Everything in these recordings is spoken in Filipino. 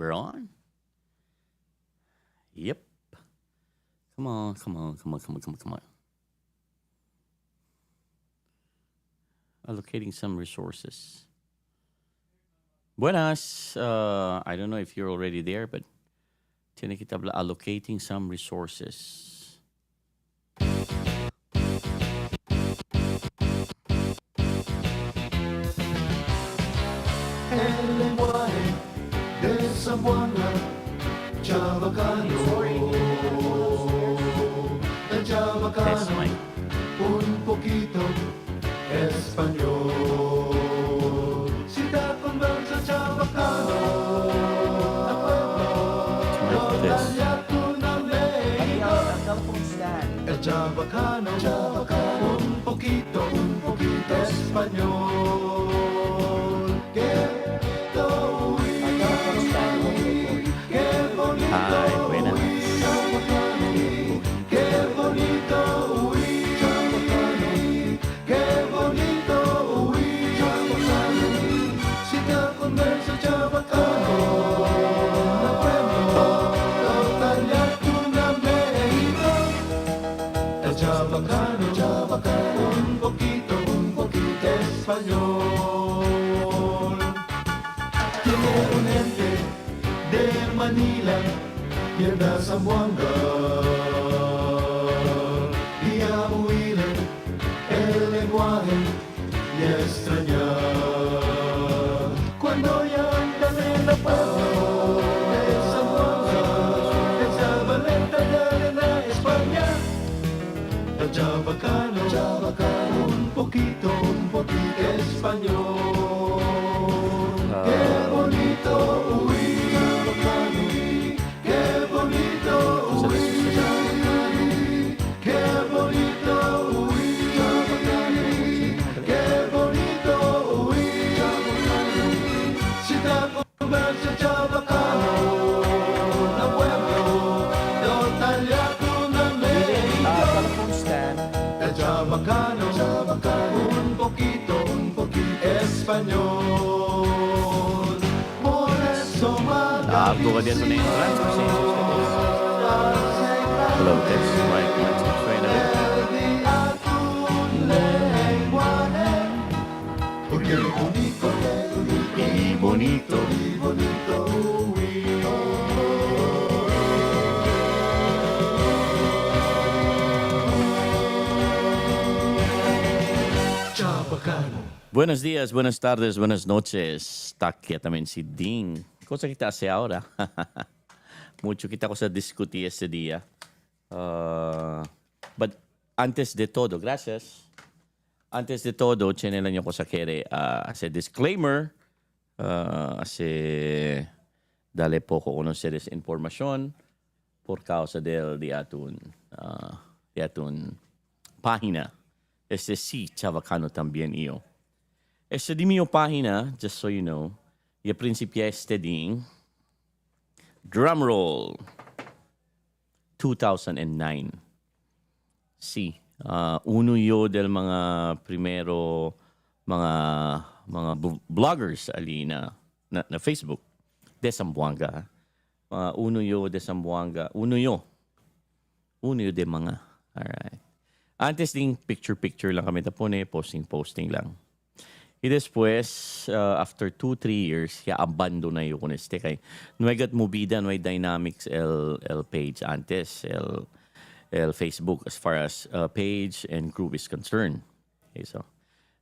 We're on. Yep. Come on, come on, come on, come on, come on, come on. Allocating some resources. Buenas. I don't know if you're already there, but tiene que estar allocating some resources. El lenguaje de Zamboanga, Chavacano. El Test Chavacano, mic. un poquito español. Si te conversa Chavacano, a pueblo, Test. na México. El Chavacano, un poquito español. Qué bonito, Hi, buenas. qué bonito huir, qué bonito huir. Si te conversa Chavacano, na pueblo, totalmente una México. El Chavacano, un poquito español. Tiene un ente de Manila y el de Zamboanga. Y a huir el lenguaje y extrañar. Cuando ya andan en la pueblo de Zamboanga, el Zabaleta de Arena, España. El Chavacano, un poquito español. Qué bonito huir, qué bonito huir, qué bonito huir, qué bonito huir. Si te conversa Chavacano, na pueblo, total ya una México. El Chavacano, un poquito español. Por eso Nakaabdo ka din sa na yung transfer. Hello, test mic. 1, 2, 3, na porque bonito, y bonito. Chavacano. Buenos días, buenas tardes, buenas noches. Está aquí también si Ding. Cosa que te hace ahora? Mucho kita ko sa diskuti este día. But antes de todo, gracias. Antes de todo, chinelan niyo ko sa kere as a disclaimer. Kasi dale po ko conocer esa información por causa di atun página. Este sí, Chavacano también yo. Este di mio página, just so you know, y principia este ding, drum roll, 2009. Sí, uno yo del mga primero, mga vloggers ali na Facebook, de Zamboanga. Uno yo de Zamboanga, uno yo de mga, alright. Antes ding picture lang kami tapone, posting lang. Y después, after 2-3 years, ya abandon na yun este kay no hay got movida, no hay dynamics el page antes, el Facebook as far as page and group is concerned. Okay, so,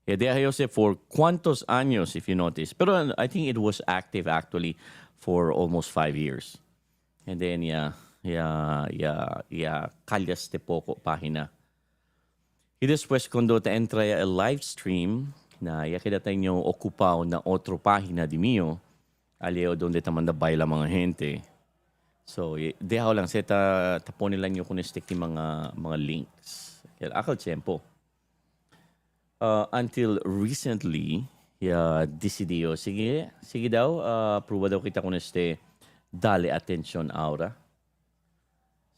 deja yo sé for cuántos años, if you notice. Pero I think it was active actually for almost 5 years. And then, kalyaste poco página. Y después, cuando te entra el live stream, na yakidata nyo ocupado na otro página di mio, aleo donde tamanda baila mga gente. So, deha lang, taponin lang nyo kung stick ni mga links. Akal tiyempo. Until recently, decidiyo, sige daw, prueba daw kita kung dale attention aura.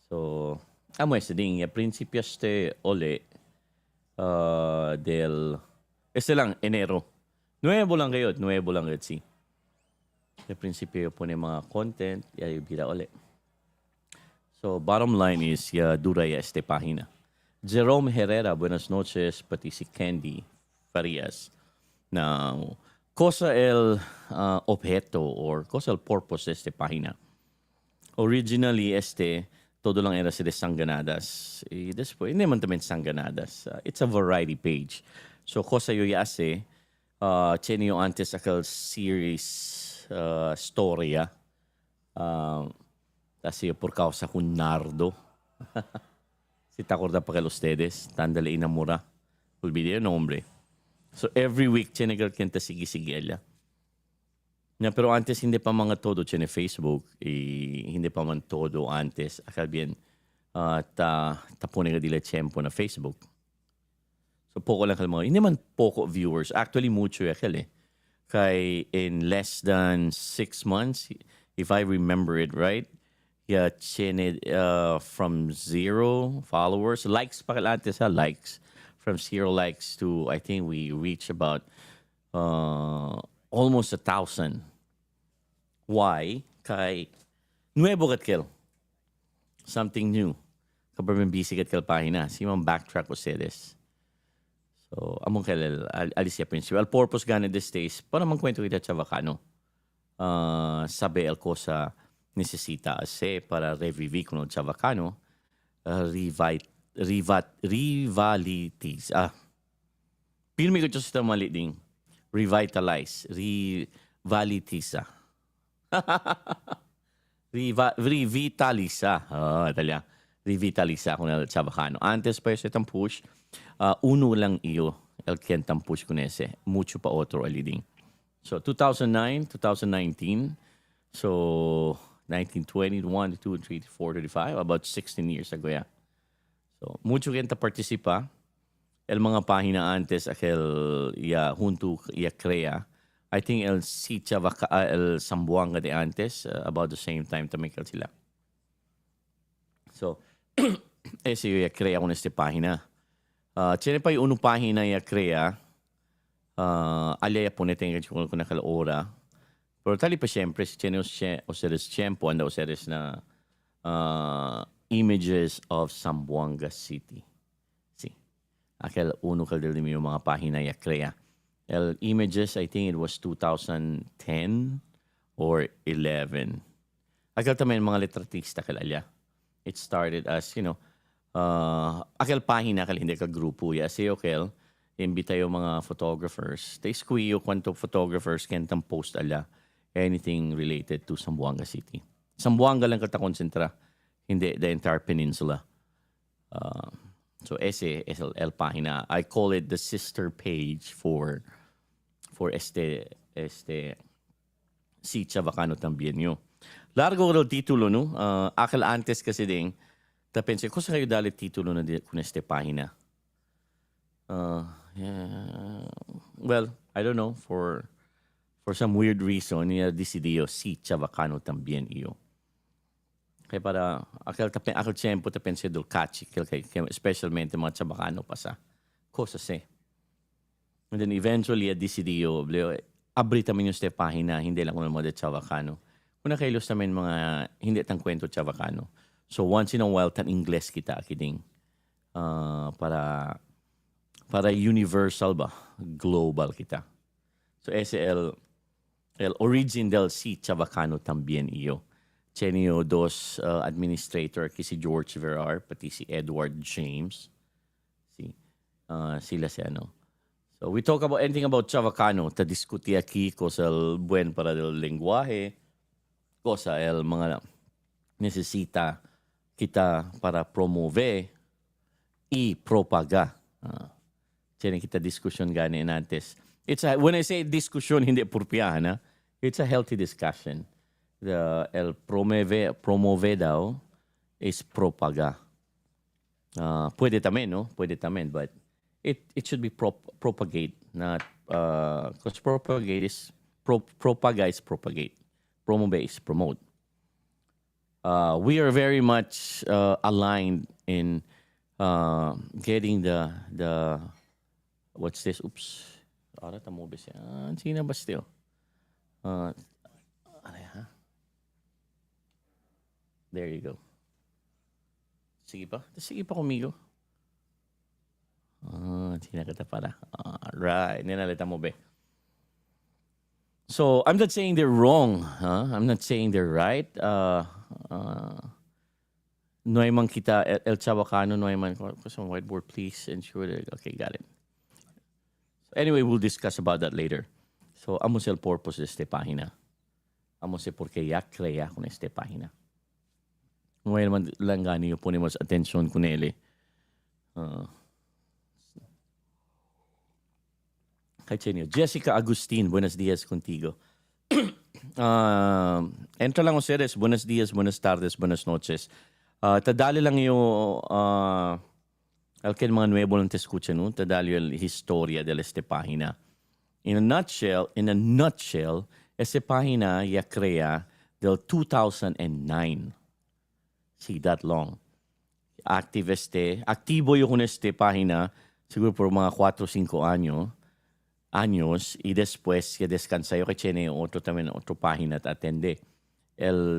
So, amo ding, principio ole, del, lang, enero. Nuevo lang kayo, sí. Sa prinsipyo po ng mga content, bira uli. So, bottom line is, dura este página. Jerome Herrera, buenas noches, pati si Candy Farias. Now, cosa el objeto or cosa el purpose de esta página? Originally, todo lang era de sanganadas. Y después, hindi man también sanganadas. It's a variety page. So, cosa yo hace, tiene yo antes aquel series storya. Kasi por causa con Nardo. Si te acorda pa kayo ustedes, Tandale Inamura. Olvidé el nombre. So every week, tiene que kenta sige-sige ella. Na, pero antes hindi pa mga todo tiene Facebook. Hindi pa man todo antes. Akal bien, tapunin ka dila tiempo na Facebook. So poko lang kalma. Hindi man poko viewers. Actually, mucho yakal eh. Kay in less than 6 months, if I remember it right, tiene from 0 followers, likes pa antes ha, likes. From 0 likes to, I think we reach about almost 1,000. Why? Kay nuevo katkel. Something new. Kapag busy katkel pahina. Simang backtrack ustedes. So, among kalel, alisya principal. Purpose gana these days, para magkwento kita Chavacano. Sabi el cosa necesita ase para revivir con el Chavacano. Rivalities. Pilmi ko ito sa mali ding. Revitalize. Rivalitisa. Revitaliza. Italya. Revitaliza con el Chavacano. Antes pa itong push, uno lang iyo el kentang push con ese. Mucho pa otro aliding. So, 2009, 2019. So, 1920, 1, 2, 3, 4, 35. About 16 years ago, yeah. So, mucho gente participa. El mga página antes, aquel junto crea. I think el el Sambuanga de antes, about the same time también sila. So, ese yo crea con esta página. Tiene pa yung unong página crea. Alaya po natin kung nakalaora. Pero tali pa siyempre, si tiene ustedes tiempo, anda ustedes na images of Zamboanga City. Sí. Aquel uno kaldil din yung mga página ya crea. El images, I think it was 2010 or 11. Aquel también mga letratista kalalya. It started as, aquel página kal hindi ka grupo ya. Si aquel, imbita yung mga photographers. They squeeze kwanto photographers kentang post ala anything related to Zamboanga City. Zamboanga lang kata konsentra. Hindi the entire peninsula. So ese es el página. I call it the sister page for este si Chavacano también yo. Largo el título, no? Akal antes kasi ding, ta pensé, kung sa kayo dali titulo na kun este página? Well, I don't know, for some weird reason, decidió si Chavacano también yo. Kaya para, akal tiempo ta pensé dul catchy, especialmente mga Chavacano pa sa cosas eh. And then eventually, decidió, abri tamin yung ste página, hindi lang kung mga Chavacano. Kung nakailos namin mga hindi tang kwento Chavacano. So once in a while, tan Ingles kita, kidding. Para universal ba? Global kita. So ese el origin del si Chavacano también iyo. Chenio dos administrator si George Verrar, pati si Edward James. Sila si ano. So we talk about anything about Chavacano, ta diskuti aquí cosa el buen para del lenguaje, cosa el mga necesita kita para promover y propaga. Tiene kita discussion gani antes. When I say discussion, hindi purpiyahan, it's a healthy discussion. El promover daw is propaga. Pwede tamen, no? Pwede tamen, but it should be propagate, not because propagate is propaga is propagate, promote is promote. We are very much aligned in getting the what's this? Oops, ara tamo ba siya? Sina ba still? There you go. Sige pa kumigo. Tinakata pala. Alright. Ninalita mo, be. So, I'm not saying they're wrong. I'm not saying they're right. Nuayman kita, El Chavacano, Nuayman. Some whiteboard, please ensure that. Okay, got it. Anyway, we'll discuss about that later. So, amo el purpose de esta página. Amo se porque ya crea con esta página. Nuayman lang gani yung ponemos attention con ele. Kay Jessica Agustin, buenos días contigo. Entra lang ustedes, buenos días, buenas tardes, buenas noches. Tadali lang yung al que mga nuevo lang te escuchan, no? Tadali yung historia de esta página. In a nutshell, esta página ya crea del 2009. See, that long. Aktibo yung este página siguro por mga 4-5 años y después que descansa yo que tiene otro página at atende.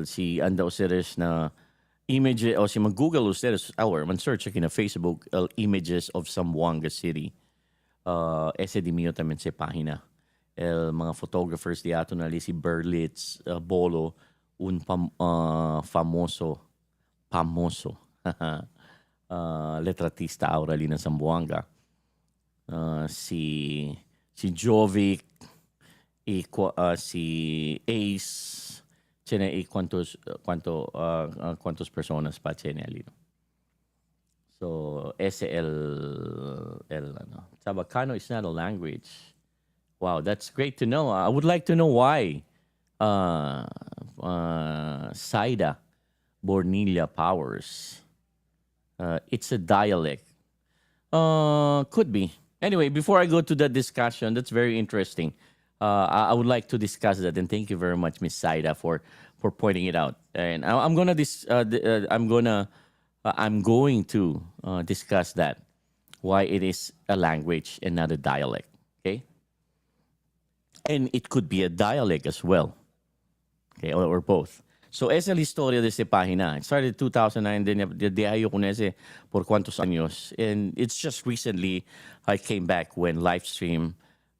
Si anda ustedes na image o si mag-google ustedes man search aquí na Facebook images of Zamboanga City. Ese di mio también sa página. Mga photographers di ato na si Berlitz Bolo un famoso letratista Auralina Zamboanga. Si Jovic si Ace tiene cuántos personas pa tiene alino. So ese Chavacano is not a language. Wow, that's great to know. I would like to know why Saida Bornilla Powers. It's a dialect. Could be. Anyway, before I go to that discussion, that's very interesting. I would like to discuss that, and thank you very much, Miss Saida, for pointing it out. And I'm going to discuss that, why it is a language and not a dialect. Okay, and it could be a dialect as well. Okay, or both. So, esa es la historia de esta página. It started in 2009, then de ayo con ese por cuantos años. And it's just recently I came back when live stream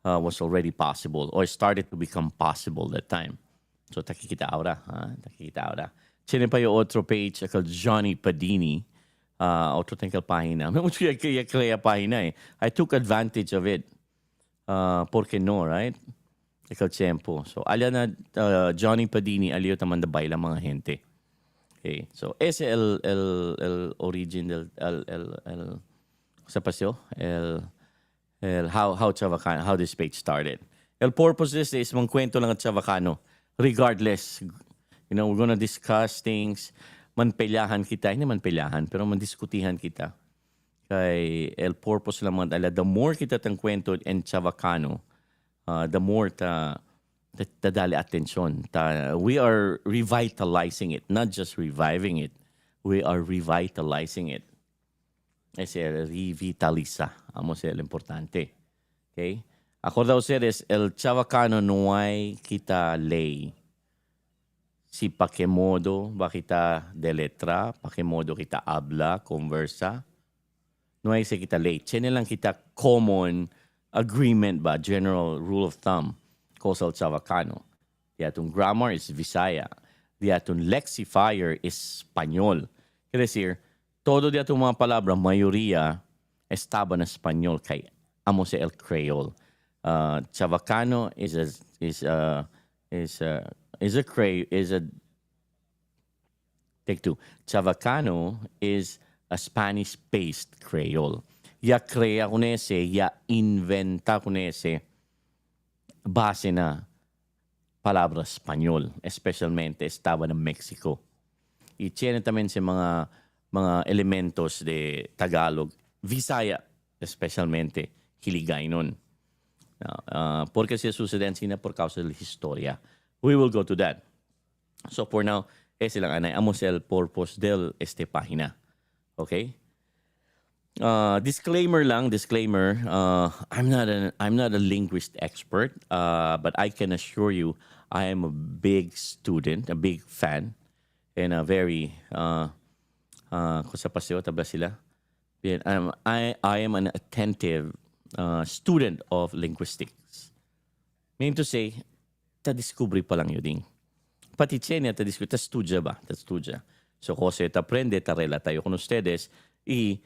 was already possible or started to become possible that time. So, takikita ahora. Tiene pa yung otro page called Johnny Padini. Otro tengkal página. Mucho kaya página eh. I took advantage of it. Porque no, right? Ikaw tiempo. So, alya na Johnny Padini, aliyo taman da baila mga gente. Okay. So, ese el origin del sa pasyo, how Chavacano, how this page started. El purpose is mga kwento lang at Chavacano. Regardless, you know, we're gonna discuss things. Manpelyahan kita, hindi manpelyahan, pero mandiskutihan kita. Kay el purpose lang mga the more kita tang kwento en Chavacano, the more tadali attention. We are revitalizing it, not just reviving it. We are revitalizing it. Ese revitaliza. Amo el importante. Okay? Acorda ustedes, el Chavacano no hay kita ley. Si pa que modo ba kita de letra, pa que modo kita habla, conversa. No hay se kita ley. Tiene lang kita common agreement ba, general rule of thumb, causal Chavacano. Di atong grammar is Visaya. Di atong lexifier is Espanyol. Quiere decir, todo di atong mga palabra, mayoría, estaba na Espanyol kay amo sa el Creole. Chavacano Chavacano is a Spanish-based Creole. Ya crea con ese, ya inventa con ese base na palabra español, especialmente estaba en Mexico. Y tiene también sa mga elementos de Tagalog, Visaya, especialmente hiligay nun. Porque siya suceden sina por causa de la historia. We will go to that. So for now, ese lang anay, amo el purpose del este página. Okay? Disclaimer. I'm not a linguist expert, but I can assure you, I am a big student, a big fan, and a very kung sa paseo tabla sila. I am an attentive student of linguistics. Meaning to say, ta-discovery pa lang yun ding. Pati niya ta-discovery, ta-studya ba? Ta-studya. So, kasi ta-prende, ta-rela tayo con ustedes, ano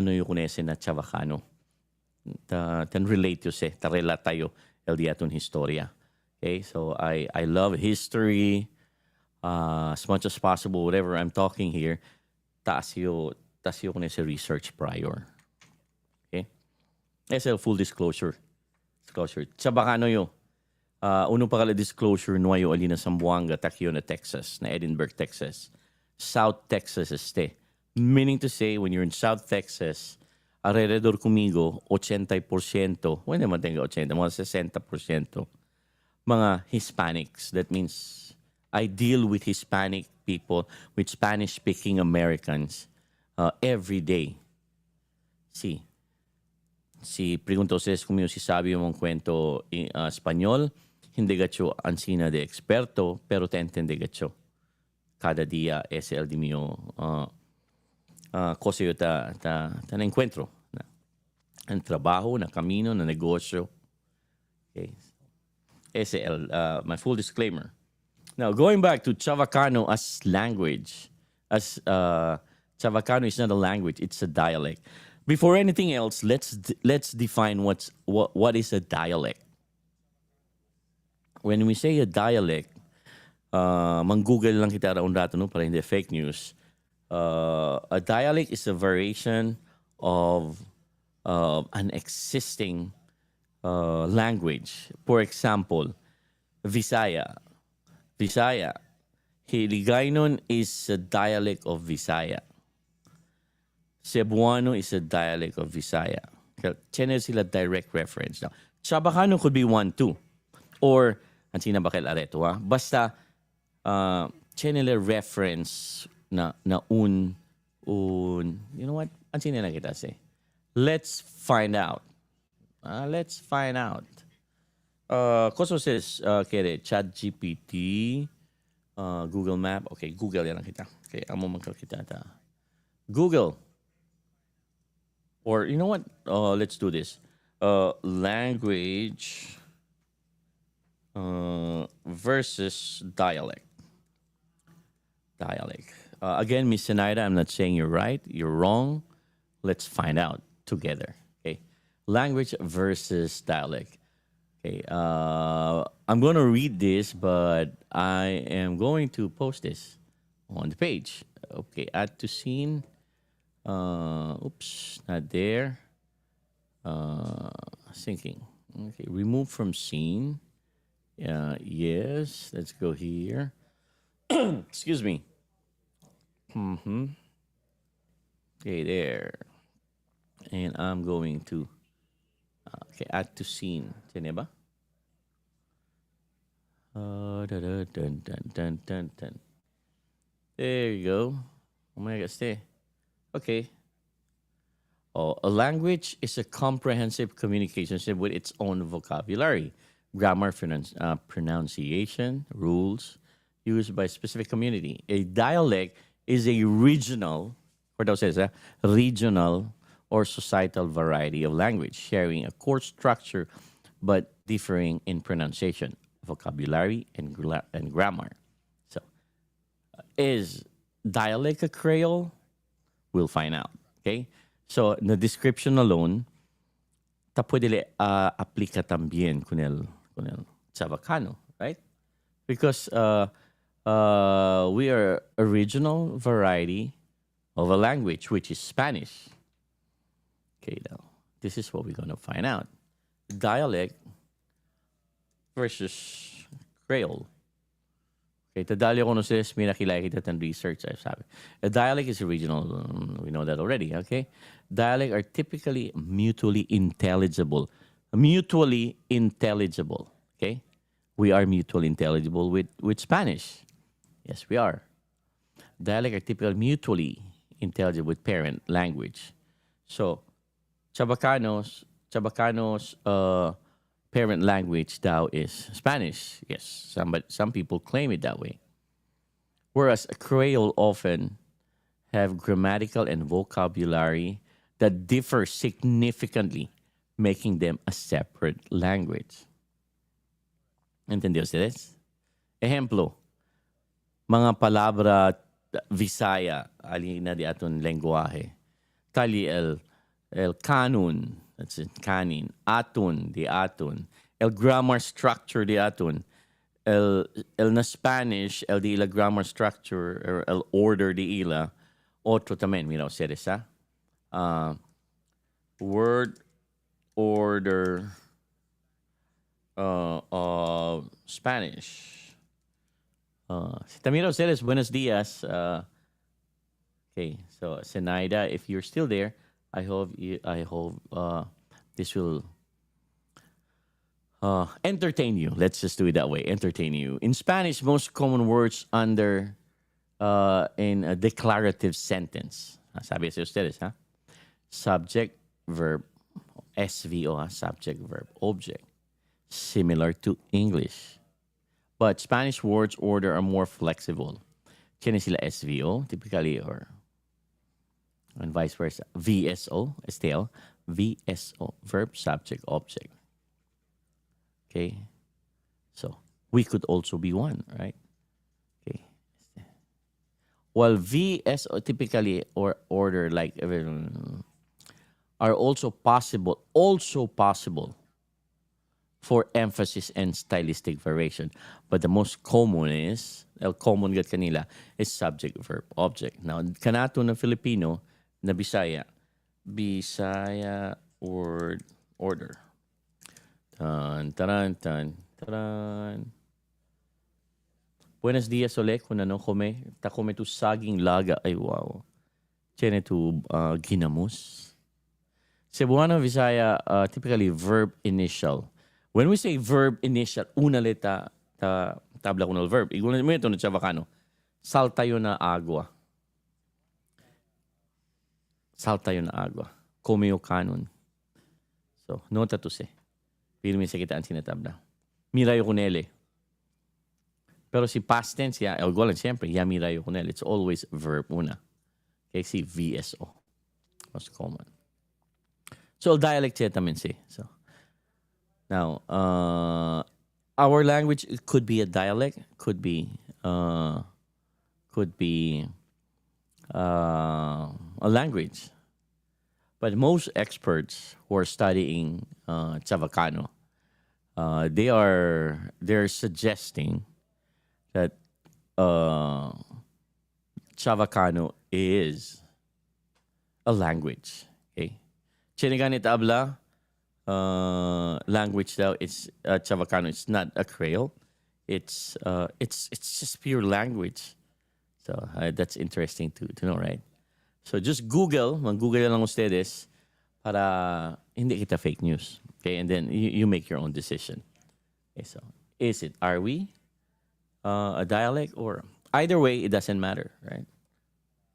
yung kunese na Chavacano. Relate yun se, ta-rela tayo, el día tun historia. Okay, so I love history as much as possible, whatever I'm talking here, taas yung kunese research prior. Okay? Esa full disclosure. Chabacano yo. Uno pa kala disclosure nuayo ali na Zamboanga, Takio na Texas, na Edinburgh, Texas. South Texas este. Meaning to say, when you're in South Texas, alrededor kumigo, 80%, bueno naman tenga 80, mga 60%, mga Hispanics. That means I deal with Hispanic people, with Spanish-speaking Americans every day. Si pregunto ustedes kung si sabi mong kwento Espanyol, hindi gacho ansina de experto, pero te entiende gacho. Cada día es el de mío cosa yo ta na encuentro. En trabajo, na camino, na negosyo. Okay. Ese my full disclaimer. Now, going back to Chavacano as language, as Chavacano is not a language, it's a dialect. Before anything else, let's define what is a dialect. When we say a dialect, mang-google lang kita raon rato no para hindi fake news. A dialect is a variation of an existing language. For example, Visaya. Hiligaynon is a dialect of Visaya. Cebuano is a dialect of Visaya. Tiene sila direct reference. Now, Chabacano could be one too. Or, ansina ba kail areto ha? Basta, tiene reference na you know what? Ansina na kita say. Let's find out. Koso says, kere, ChatGPT, Google Map. Okay, Google yan lang kita. Okay, amo magkakita ta. Google. Or, you know what? Let's do this. Language versus dialect. Again, Miss Zenaida, I'm not saying you're right. You're wrong. Let's find out together. Okay. Language versus dialect. Okay. I'm going to read this, but I am going to post this on the page. Okay. Add to scene. Oops, not there. Syncing. Okay, remove from scene. Yes, let's go here. Excuse me. Okay, there. And I'm going to add to scene. Tiene ba? There you go. Oh my God, stay. Okay. A language is a comprehensive communication system with its own vocabulary, grammar, pronunciation, rules used by a specific community. A dialect is a regional or societal variety of language sharing a core structure but differing in pronunciation, vocabulary, and grammar. So, is dialect a Creole? We'll find out. Okay? So, the description alone, ta pwede aplika también con el Chavacano, right? Because we are a regional variety of a language, which is Spanish. Okay, now, this is what we're going to find out. Dialect versus Creole. Okay, tadali ko ustedes, may nakilala kita ng research. A dialect is a regional, we know that already, okay? Dialect are typically mutually intelligible, okay? We are mutually intelligible with Spanish. Yes, we are. Dialect are typically mutually intelligible with parent language. So, Chabacanos parent language daw is Spanish. Yes, some people claim it that way. Whereas Creole often have grammatical and vocabulary that differ significantly, making them a separate language. ¿Entendió ustedes? Ejemplo, mga palabra Visaya, alina di aton lenguaje. Tali el canon, that's it, canin. Atun, di atun. El grammar structure di atun. El na Spanish, el di ila grammar structure, or el order di ila. Otro también, mira ustedes, ¿ah? Word order of Spanish. Tamira ustedes, buenos días. Okay, so Zenaida, if you're still there, I hope this will entertain you. Let's just do it that way. Entertain you. In Spanish, most common words under in a declarative sentence. Sabi sa ustedes, ha? Subject, verb, SVO, subject, verb, object. Similar to English. But Spanish words order are more flexible. Tiene sila SVO, typically, and vice versa. VSO, Estelle. VSO, verb, subject, object. Okay? So, we could also be one, right? Okay. While VSO typically or order like are also possible for emphasis and stylistic variation. But the most common is, common gat kanila, is subject, verb, object. Now, kanato na Filipino, na Bisaya word order. Tan, taran, tan, taran. Buenos dias, Ole, kung ano kome. Ta kome tu saging laga. Ay, wow. Tiene tu ginamos. Cebuano, Visaya, typically verb initial. When we say verb initial, una letra tabla ko ng verb. Igulan mo ito na Chavacano. Salta yun na agua. Salta yun na agua. Come o canon. So, nota to se. Pirmi sa kitaan sinatabla. Mirayo kunele. Pero si past tense, igualan siyempre, ya mirayo kunele. It's always verb una. Okay, si VSO. Most common. So, dialect siya tamin si. So, now, our language could be a dialect, could be a language. But most experts who are studying Chavacano, they're suggesting that Chavacano is a language. Okay, Chiniganit habla. Language though, it's Chavacano. It's not a Creole. It's just pure language. So that's interesting to know, right? So just mag-Google lang ustedes para hindi kita fake news. Okay, and then you make your own decision. Okay, so are we a dialect or either way? It doesn't matter, right?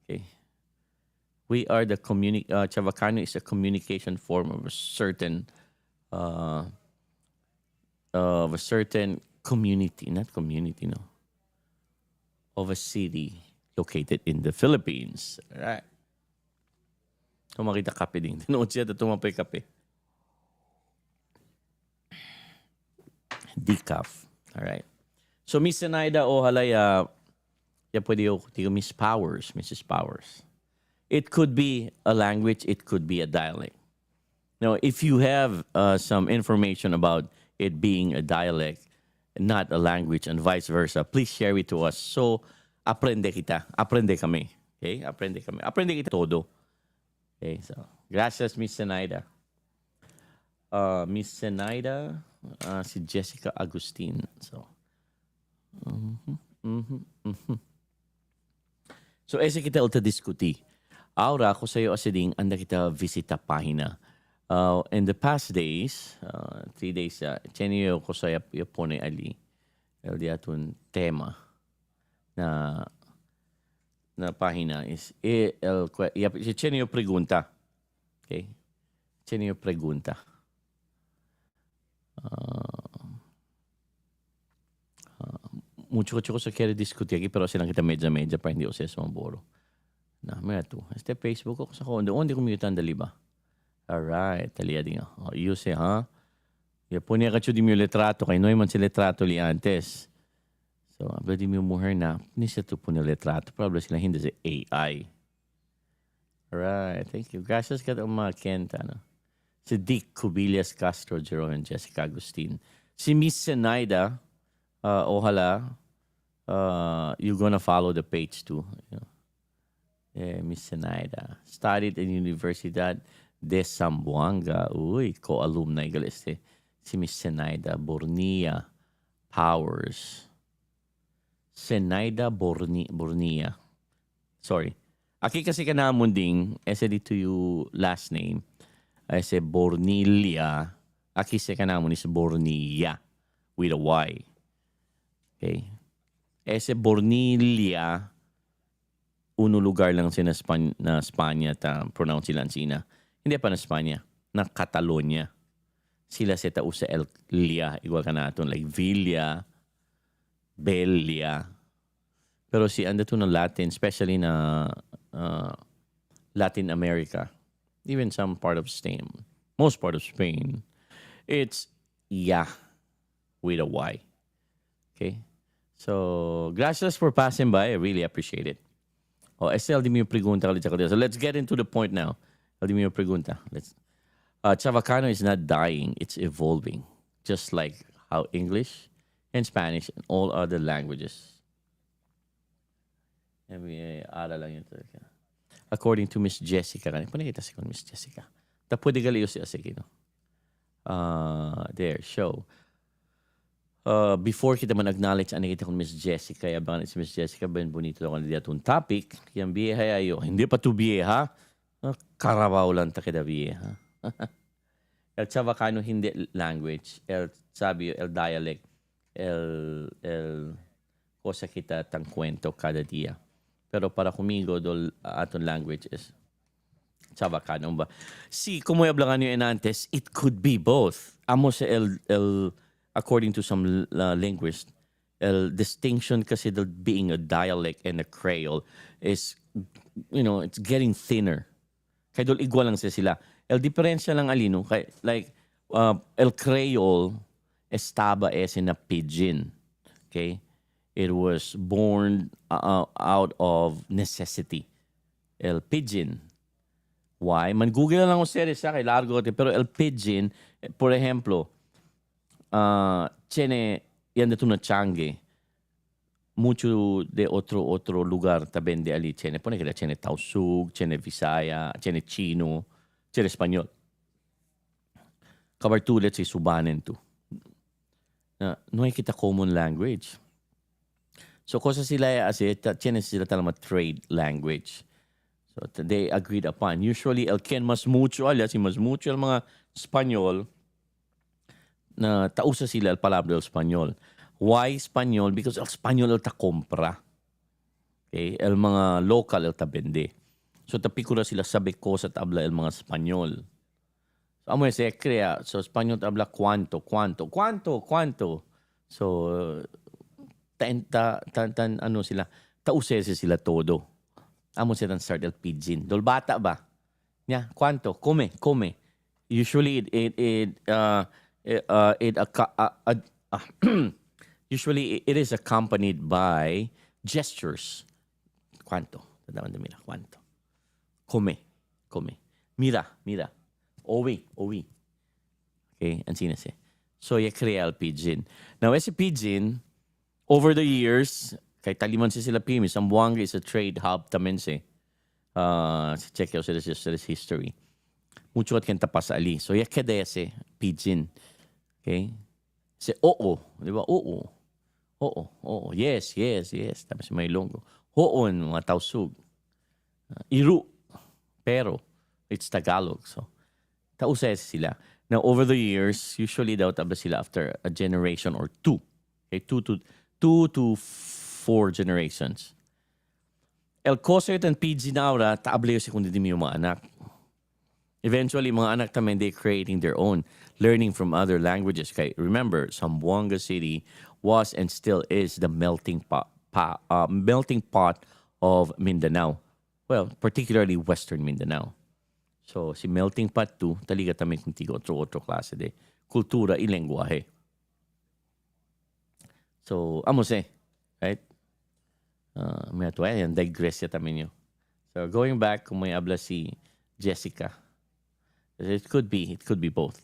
Okay, we are the Chavacano is a communication form of a certain community, not community, no, of a city located in the Philippines. All right. Tumakita kape din. Tinood siya, tumapay kape. Decaf. All right. So, Miss Zenaida o halaya, pwede yung Miss Powers, Mrs. Powers. It could be a language, it could be a dialect. Now, if you have some information about it being a dialect, not a language, and vice versa, please share it to us. So, aprende kami. Okay? Aprende kita todo. Okay, so, gracias, Miss Zenaida. Miss Zenaida, si Jessica Agustin. So, So, ese kita ulta diskuti. Aura, ko sa'yo asiding anda kita visita pahina. In the past days, 3 days, chenyo ko sa Yapone Ali, el diatun tema na pahina is chenyo pregunta. Okay? Chenyo pregunta. Mucho ko sa quiere discutir aquí, pero silang kita medya-medya para hindi uses maboro. Na, mira tu. Este Facebook ko sa kondo. Onde kumiyutan dali ba? Alright, talia din. Use, ha? Ya punya ka di mo letrato, kay noy man si letrato li antes. So, abla di mo muher na, ni siya tu punya letrato. Probably sila hindi sa AI. Alright, thank you. Gracias ka mga Kenta, no? Si Dick Cubillas Castro, Jerome, and Jessica Agustin. Si Miss Zenaida, ojalá, you're gonna follow the page too. You know? Yeah, Miss Zenaida. Studied in Universidad de Zamboanga. Uy, co-alumni galiste. Si Miss Zenaida Bornia Powers. Zenaida Bornia. Sorry. Aki kasi ka namunding, ese dito yung last name. Ese Bornilia. Aki se ka namun is Bornia with a Y. Okay. Ese Bornilia, uno lugar lang siya na Spanya, ta pronounce sila sina. Hindi pa na Spanya, na Catalonia. Sila sa tao sa El Lia, igual ka natin, like Villa, Belia. Pero si anda to ng Latin, especially na Latin America, even some part of Spain, most part of Spain, it's Ya with a Y. Okay? So, gracias for passing by. I really appreciate it. Oh, Estelle, di mo yung pregunta. So, let's get into the point now. Di mo yung pregunta. Chavacano is not dying. It's evolving. Just like how English and Spanish and all other languages. According to Miss Jessica. Panakita si Miss Jessica. Pwede galiyo siya sige, no? There, show. Before kita man acknowledge ani kita kung Miss Jessica, yabangan si Miss Jessica ben bonito daw kanila itong topic, yang biyeha ayo. Hindi pa to biyeha. Karabaw lang ta kita biyeha. El Chavacano hindi language, el sabio, el dialect, el cosa kita tang kwento kada dia. Pero para kumigo dol aton language is Chavacano ba. Si como hablangan nyo antes, it could be both. Amo sa according to some linguists, el distinction kasi the being a dialect and a creole is, it's getting thinner. Kaya dol igual lang sila. El diferensya lang alino, kay, like, el creole estaba in a pidgin. Okay? It was born out of necessity. El pidgin. Why? Man-google lang ako series sa kay largo. Pero el pidgin, por ejemplo, tiene, yan dito na changue. Mucho de otro lugar también de ali. Tiene, pone que tiene Tausug, tiene Visaya, tiene Chino, tiene Español. Kabartulet si Subanen to. No hay kita common language. So, cosa sila asi, tiene sila talaga trade language. So, they agreed upon. Usually, el ken mas mucho, si mas mucho el mga Espanyol, na tausa sila el palabra el Espanyol. Why Espanyol? Because el Espanyol el ta compra. Okay? El mga local el ta bende. So, tapikura sila sabi ko sa tabla el mga Espanyol. So, amo se crea. So, Espanyol tabla cuánto. So, ano sila, tausese sila todo. Amo sila start el pidgin. Dol bata ba? Nya, cuánto? Come. Usually usually it is accompanied by gestures. Cuánto? Mira, cuánto? Come. Mira. Owi. Okay, and sinase. So, ya crea el pidgin. Now, ese pidgin, over the years, kay taliman sila Pimi, Zamboanga is a trade hub tamen si. Check out sila history. Mucho at kanta pa sa ali. So, ya kadese, pidgin. Okay? Si oo. Di ba? Oo. Yes. Tapos may longo. Hoon, mga tausug. Iru. Pero, it's Tagalog. So, tausay sila. Now, over the years, usually daw tabla sila after a generation or two. Okay? 2 to 4 generations. El Coset and PG Naura, taablayo si kundi di mo mga anak. Eventually, mga anak namin, they creating their own, learning from other languages. Kay, remember, Zamboanga City was and still is the melting pot of Mindanao. Well, particularly Western Mindanao. So, si melting pot 2, talaga kami kung tigo otro klase de kultura y lengguahe. So, amo se, right? May atuwa yan, digress ya tamin nyo. So, going back, kung may abla si Jessica, it could be both.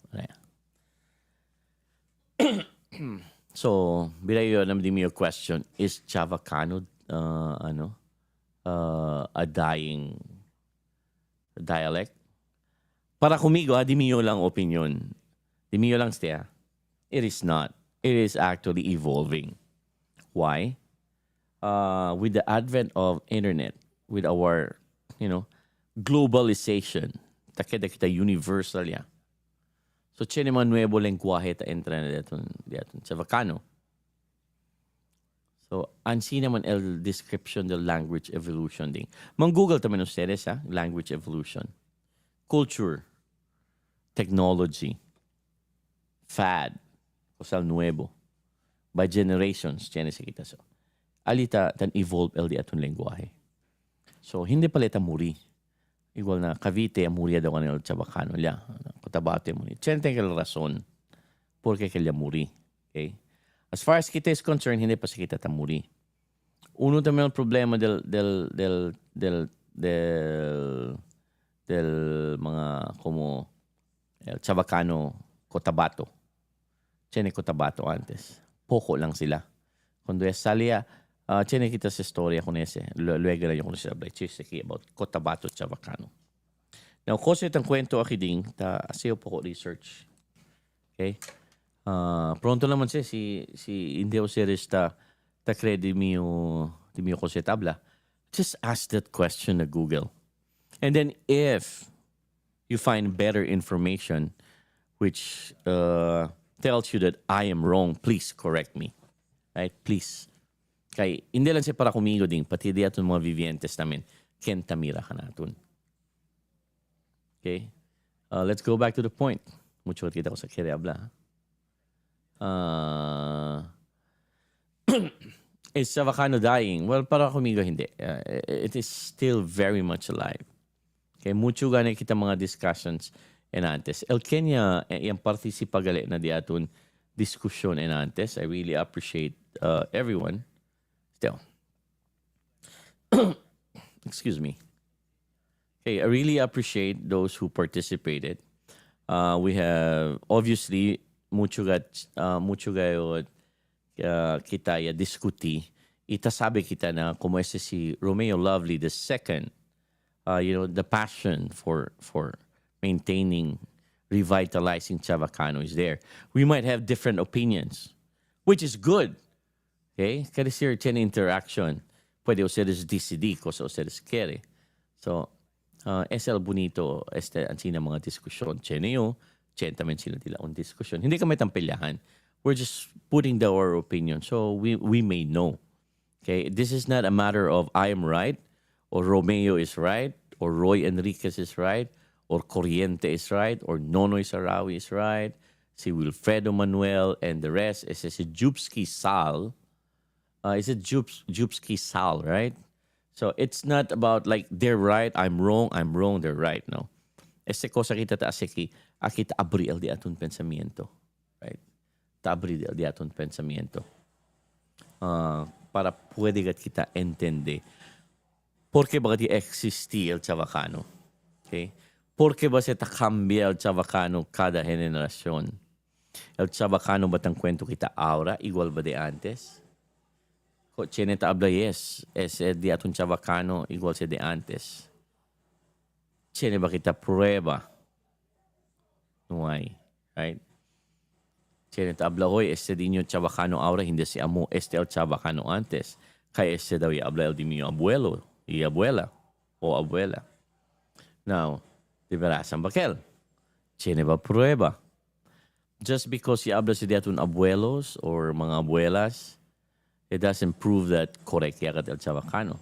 So, bila yun, naman yung question, is Chavacano, a dying dialect? Para kumigo, di miyo lang opinion. Di miyo lang stiya. It is not. It is actually evolving. Why? With the advent of internet, with our, globalization, takeda kita universal ya. So, tiene man nuevo lenguaje ta entra na diaton Chavacano. So, ansi naman el description del language evolution ding. Mang-Google taman ustedes, ha? Language evolution. Culture. Technology. Fad. Kusal nuevo. By generations, tiene sa kita. So, alita tan evolve el di aton lenguaje. So, hindi paleta muri. Igual na Cavite, amuria daw kanil Chavacano liya. Cotabato muri. Tiene que la razón por qué que muri. Okay? As far as kita is concerned, hindi pa sa kita tamuri. Uno también el problema del mga como el Chavacano Cotabato. Tiene Cotabato antes. Poco lang sila. Cuando es salía, tiene kita sa historia con ese. Luego na yung sila chiseki about Cotabato Chavacano. Now, kasi itang kwento akiding, ta asiyo po ko research. Okay? Pronto naman siya si hindi ko serious ta credi mio ko si tabla. Just ask that question na Google. And then if you find better information which tells you that I am wrong, please correct me. Right? Please. Kay hindi lang siya para kumigo ding pati di aton mga vivientes namin ken tamira ka naton. Okay? Let's go back to the point. Mucho kita ko sa kere habla. Is Chavacano dying? Well, para kumigo hindi. It is still very much alive. Okay, mucho gani kita mga discussions enantes. El Kenya yung participagali na di aton diskusyon enantes. I really appreciate everyone. Still. Excuse me. Okay, I really appreciate those who participated. We have obviously mucho gayo kita ya diskuti. Itasabi kita na como ese si Romeo Lovely the second, the passion for maintaining, revitalizing Chavacano is there. We might have different opinions, which is good. Okay? Kasi sir, tiene interaction. Pwede ustedes decidir cosa ustedes quiere. So, es el bonito ansina mga diskusyon. Tiene yo, tiene también sila un diskusyon. Hindi kami tampilyahan. We're just putting our opinion so we may know. Okay? This is not a matter of I am right, or Romeo is right, or Roy Enriquez is right, or Corriente is right, or Nonoy Sarawi is right, si Wilfredo Manuel and the rest, si Jupski Sal. Is it Jupski Sal, right? So it's not about like they're right, I'm wrong, they're right. No. Ese cosa kita ta asiki, akita abri el di atun pensamiento. Right? Ta abri el di atun pensamiento. Para puede kita entender. ¿Por qué ba di existi el Chavacano? Okay? ¿Por qué ba se ta cambia el Chavacano cada generación? El Chavacano ba tang kwento kita ahora igual ba de antes? Tiene tabla yes, ese di atun Chavacano igual se de antes. Tiene ba kita prueba? No hay, right? Tiene tabla hoy, este di nyo Chavacano ahora, hindi si amo, este el Chavacano antes. Kaya este daw habla el di mi abuelo y abuela o abuela. Now, di ba rasang bakel? Tiene ba prueba? Just because si habla si di atun abuelos or mga abuelas, it doesn't prove that correct yakat el Chavacano.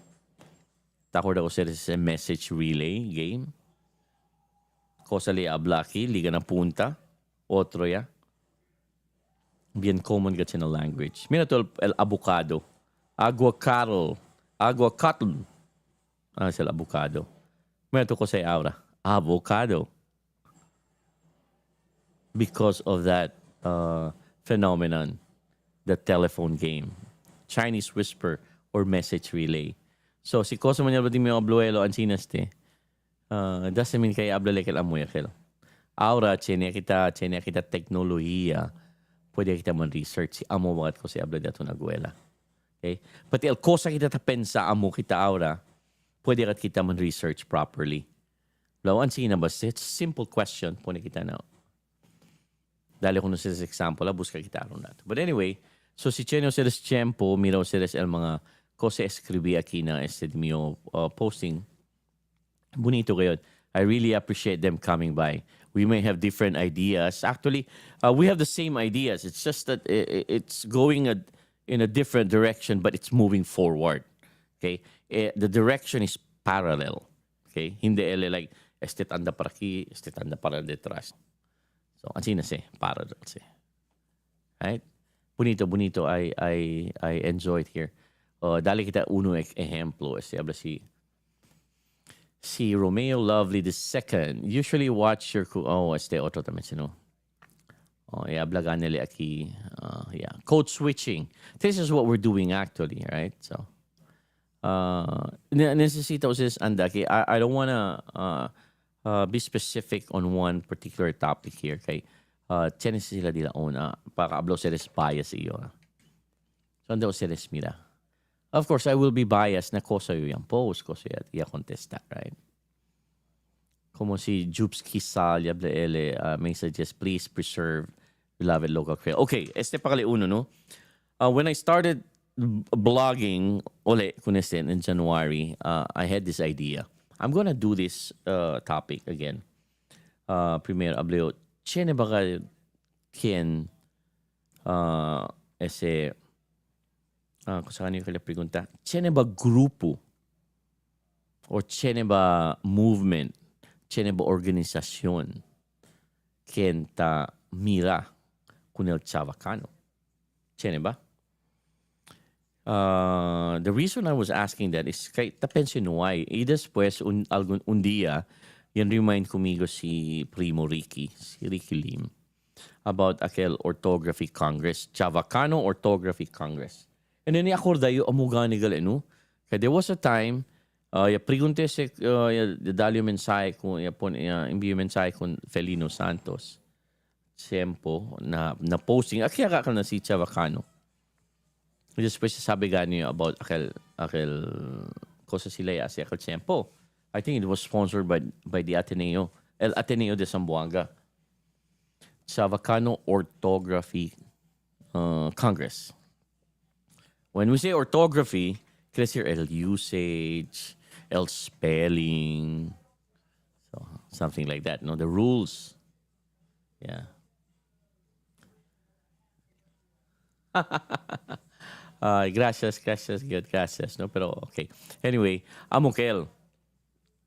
Takor ako sa message relay game. cosa le habla aquí, liga na punta, otro ya. Bien common ka na language. Mira to el avocado. Aguacatl. Ah, es el avocado. Mira to ko sa aura. Avocado. Because of that phenomenon, the telephone game. Chinese whisper or message relay. So, si cosa man yung mga bluelo ang sinaste, doesn't mean kaya habla lekel amoy akel. Ahora, chene kita teknolohiya, pwede kita man research si amo bakit ko si habla dato naguela. Okay? Pati el cosa kita tapensa amo kita ahora, pwede kita man research properly. Lawan sina ba? It's a simple question, pwede kita na. Dali ko na sa example, busca kita aron nato. But anyway, so si Cheno seres tiempo, miro seres el mga cosa escribí aquí na este mio posting. Bonito kayo. I really appreciate them coming by. We may have different ideas. Actually, we have the same ideas. It's just that it's going in a different direction, but it's moving forward. Okay? The direction is parallel. Okay? Hindi like, este tanda para aquí, este tanda para detrás. So, así na si, parallel si. Right? Bonito. I enjoy it here. Dali kita uno ejemplo. Habla si Romeo Lovely II. Usually watch your... otro también sino. Habla ganele aquí. Yeah. Code switching. This is what we're doing actually, right? So, necesito ustedes andaki. I don't wanna be specific on one particular topic here. Okay? Tienen sila dila una. Para hablo seres bias iyo. So, ando seres mira. Of course, I will be biased na cosa yo yung post, cosa ya contesta, right? Como si Jupski Sal, may suggest, please preserve beloved local creole. Okay, este pakali uno, no? When I started blogging, in January, I had this idea. I'm gonna do this topic again. Primero, hableo, chene baka quien, kung saan yung kaya pregunta, chene ba grupo or chene ba movement, chene ba organisasyon kien ta mira kun el Chavacano? Chene ba? The reason I was asking that is kay tapensin why. Y después, un día, yan remind kumigo si Primo Ricky, si Ricky Lim, about aquel Orthography Congress, Chavacano Orthography Congress. And then akorda yung amugani gali, no? Kaya there was a time, pregunte se dalio mensahe ko, envío mensahe ko Felino Santos. Tiempo na posting. Kaya ka na si Chavacano. Después sabi gani about aquel cosa sila si aquel tiempo. I think it was sponsored by the Ateneo, El Ateneo de Zamboanga. Chavacano Orthography Congress. When we say orthography, let's hear el usage, el spelling, so something like that. No, the rules. Yeah. Gracias, good, gracias. No, pero okay. Anyway, amokel.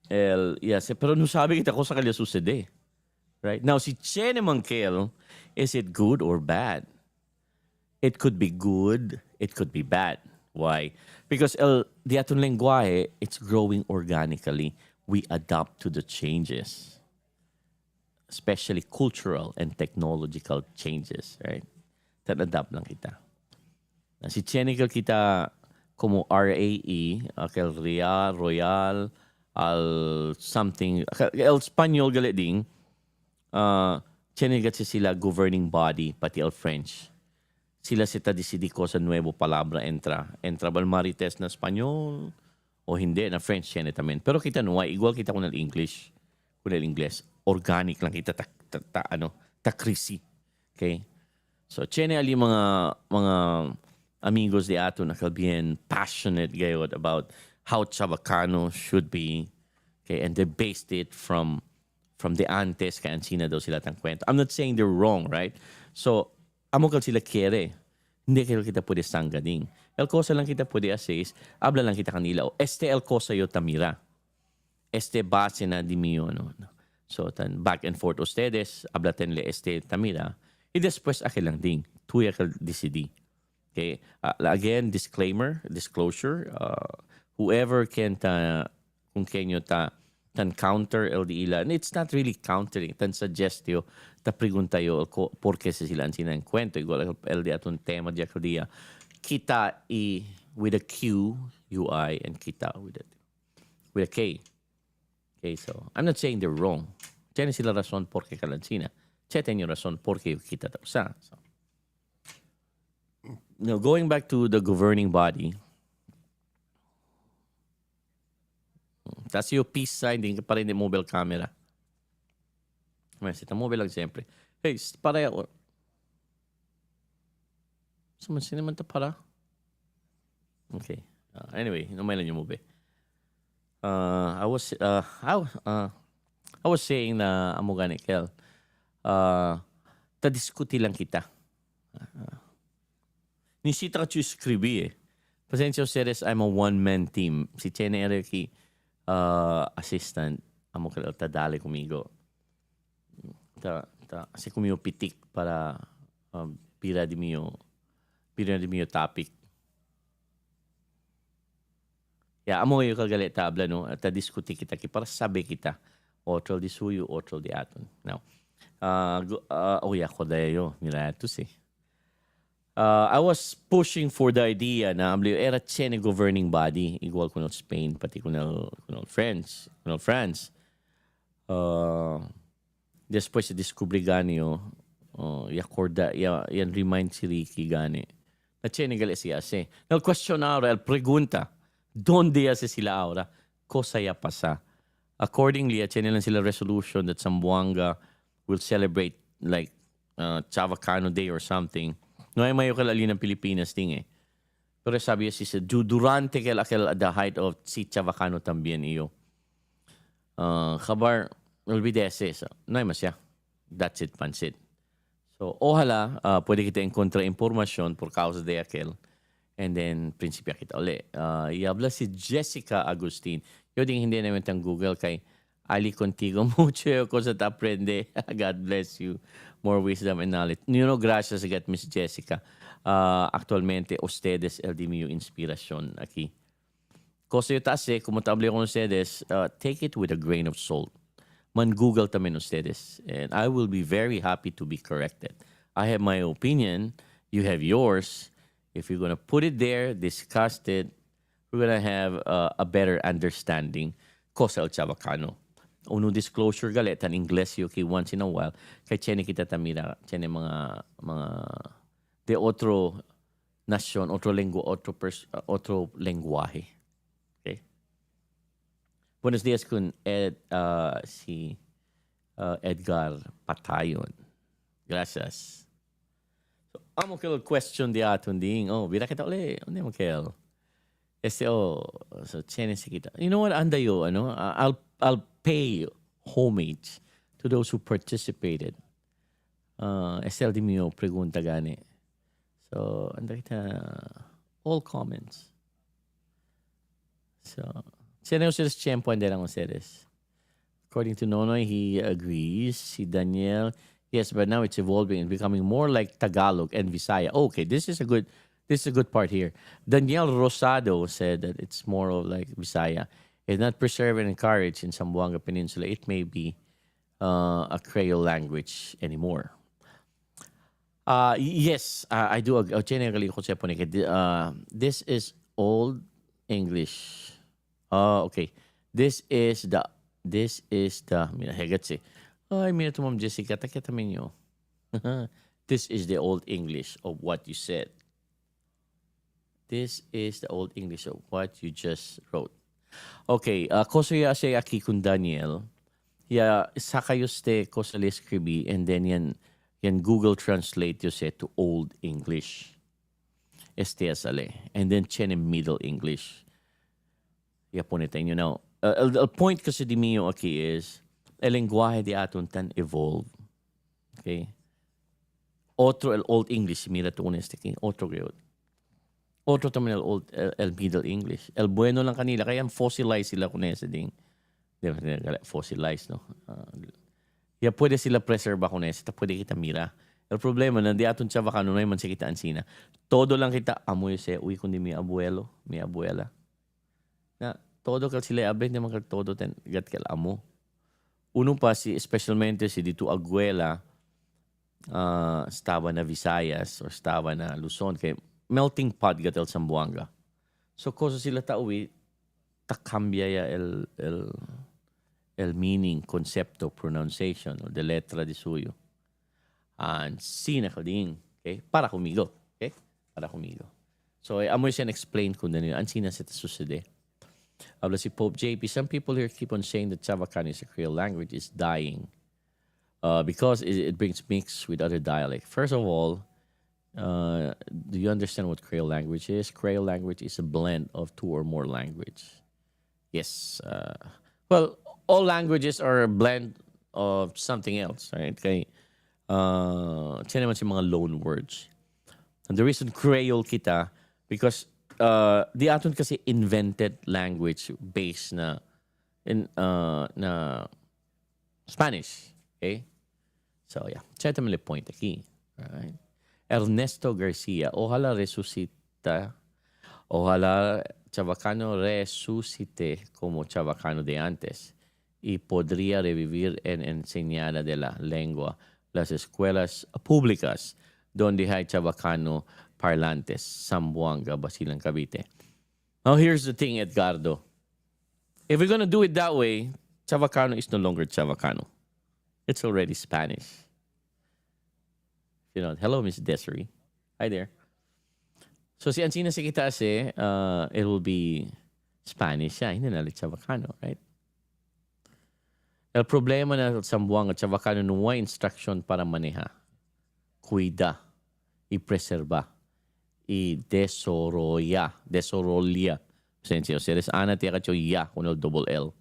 Yes, pero no sabi kita ko sa kanya sucede. Right? Now, si Chene Mankel, is it good or bad? It could be good, it could be bad. Why? Because the atong lengguahe, it's growing organically. We adapt to the changes, especially cultural and technological changes, right? Adapt lang kita. Si Chenical kita como RAE, aquel Royal, al something, el Spanyol galit ding, Chenical sila governing body, pati el French. Sila sita decidi ko sa nuevo palabra entra bal marites na Espanyol o hindi na French yan tamen. Pero kita nuwa igual kita kun el English, organic lang kita ta krisi. Okay? So chene ali mga amigos de ato na bien passionate gayod about how Chavacano should be. Okay, and they based it from the antes kaya sina daw sila tang kwento. I'm not saying they're wrong, right? So amokal sila kere. Hindi kayo kita pwede sanggading. El cosa lang kita pwede assess, habla lang kita kanila. O este el cosa yo tamira. Este base na di miyo. No? So, tan back and forth ustedes, hablaten le tamira, y después aquel lang ding, tuya kal decidi. Okay? Again, disclosure, whoever can kung kenyo tan counter LDI and it's not really countering, tan suggestio, ta preguntayo porque si sila ang kwento, igual LDI atong tema diya dia, kita with a Q, UI, and kita with a K. Okay, so I'm not saying they're wrong. Tiene sila rason porque kalansina. Tiene nyo rason porque kita tausa. So, going back to the governing body, tas yung peace sign, din pa rin yung mobile camera. May sita mobile lang siyempre. Hey, para ako. Sino naman ito para? Okay. Anyway, numay lang yung mobile. I was saying na amo gani kel. Tadiskuti lang kita. Nisita ka chu skribi eh. Pasensya ustedes, I'm a one-man team. Si Chene Eriki, assistant, amo kel tadali kumigo. Kasi kumiyo pitik para pira di mio topic. Amo yung kagalit tabla, no? At diskuti kita, para sabi kita, otro di suyo, otro di aton. Now, ko dayo, miratus eh. I was pushing for the idea na era chene governing body, igual kuno Spain, pati kuno France. Después sa descubri ganyo, yan remind si Ricky gani. Na chene gali siya se. Now, questionaro, pregunta, donde hace sila ahora? Cosa ya pasa? Accordingly, at lang sila resolution that Zamboanga will celebrate like Chavacano Day or something. No ay mayo kalali ng Pilipinas ting eh. Pero sabi niya si durante aquel the height of si Chavacano también iyo. Kabar olvidese. So, no ay masya. That's it, pansit. So, ojalá pwede kita encontrar information por causa de aquel. And then, prinsipya kita uli. Yabla si Jessica Agustin. Yo ding hindi naman tang Google kay Ali contigo mucho cosa ta aprende. God bless you. More wisdom and knowledge. Gracias again, Miss Jessica. Actualmente, ustedes el di mi inspiración aquí. Cosa yo tase, como table con ustedes, take it with a grain of salt. Man Google tamen ustedes. And I will be very happy to be corrected. I have my opinion. You have yours. If you're going to put it there, discuss it, we're going to have a better understanding. Cosa el Chavacano. Uno disclosure galit, an Ingles yung once in a while, kay chene kita tamira, chene mga de otro nasyon, otro lenguaje. Okay? Buenos días kun si Edgar Patayon. Gracias. So, amo kel question di aton ding. Oh, bira kita uli. Ano mo kel? So chene si kita. You know what, andayo, I'll pay homage to those who participated. Estel di mio pregunta gani. So, anda kita all comments. So, chene ustedes tiempo ande lang ustedes. According to Nonoy, he agrees. Si Daniel, yes, but now it's evolving and becoming more like Tagalog and Visaya. Okay, this is a good part here. Daniel Rosado said that it's more of like Visaya. It's not preserved and encouraged in Zamboanga Peninsula. It may be a Creole language anymore. Yes, I do. Generally, this is Old English. Okay. This is the. Hegatsi. Ay, mira to Ma'am Jessica. Takita minyo. This is the Old English of what you said. This is the Old English of what you just wrote. Okay, koso ya siya aki kun Daniel. Ya sakayo ste koso le scribi and then yan Google Translate yo se to Old English. Este asale. And then chene Middle English. Ya ponitain you know. El point kasi di mio aki is el lenguaje di aton tan evolve. Okay? Otro el Old English mira to honest king. Otro grade. Otro tamang el Middle English. El bueno lang kanila. Kaya fossilized sila kung nesa ding. Fossilized, no? Ya pwede sila preserva ko na ta pwede kita mira. El problema na di aton Chavacano na man si kita ansina. Todo lang kita amoy se uy kundi mi abuelo, mi abuela. Na todo kal sila abay naman kal todo ten gat kal amo. Uno pa si especialmente si dito abuela staba na Visayas or staba na Luzon kay melting pot gatel Sambuanga. So koso sila tauwi takambia ya el meaning, concepto, pronunciation o de letra de suyo. Sina ko din, okay? Para conmigo, okay? Para conmigo. So amoy siya explain kung ano yun. Sina sa sucede. Habla si Pope JP, some people here keep on saying that Chavacano is a Creole language is dying because it brings mix with other dialect. First of all, do you understand what Creole language is? Creole language is a blend of two or more language. Yes. Well, all languages are a blend of something else, right? Kaya, siya naman si mga loan words. And the reason Creole kita, because di aton kasi invented language based na na Spanish. Okay? So, yeah. Siya naman yung point aquí. Right? Ernesto Garcia, ojalá resucita, ojalá Chavacano resucite como Chavacano de antes y podría revivir en enseñada de la lengua las escuelas públicas donde hay Chavacano parlantes, Zamboanga, Basilan, Cavite. Now, here's the thing, Edgardo. If we're gonna do it that way, Chavacano is no longer Chavacano. It's already Spanish. You know, hello, Miss Desiree. Hi there. So, si Ansina si kita kasi, it will be Spanish siya. Hindi na Chavacano, right? El problema na Zamboanga, Chavacano, no hay instruction para maneja. Cuida. Y preserva. Y desarrolla. Sensiyo, si eres ana tiya kacho ya con el double L.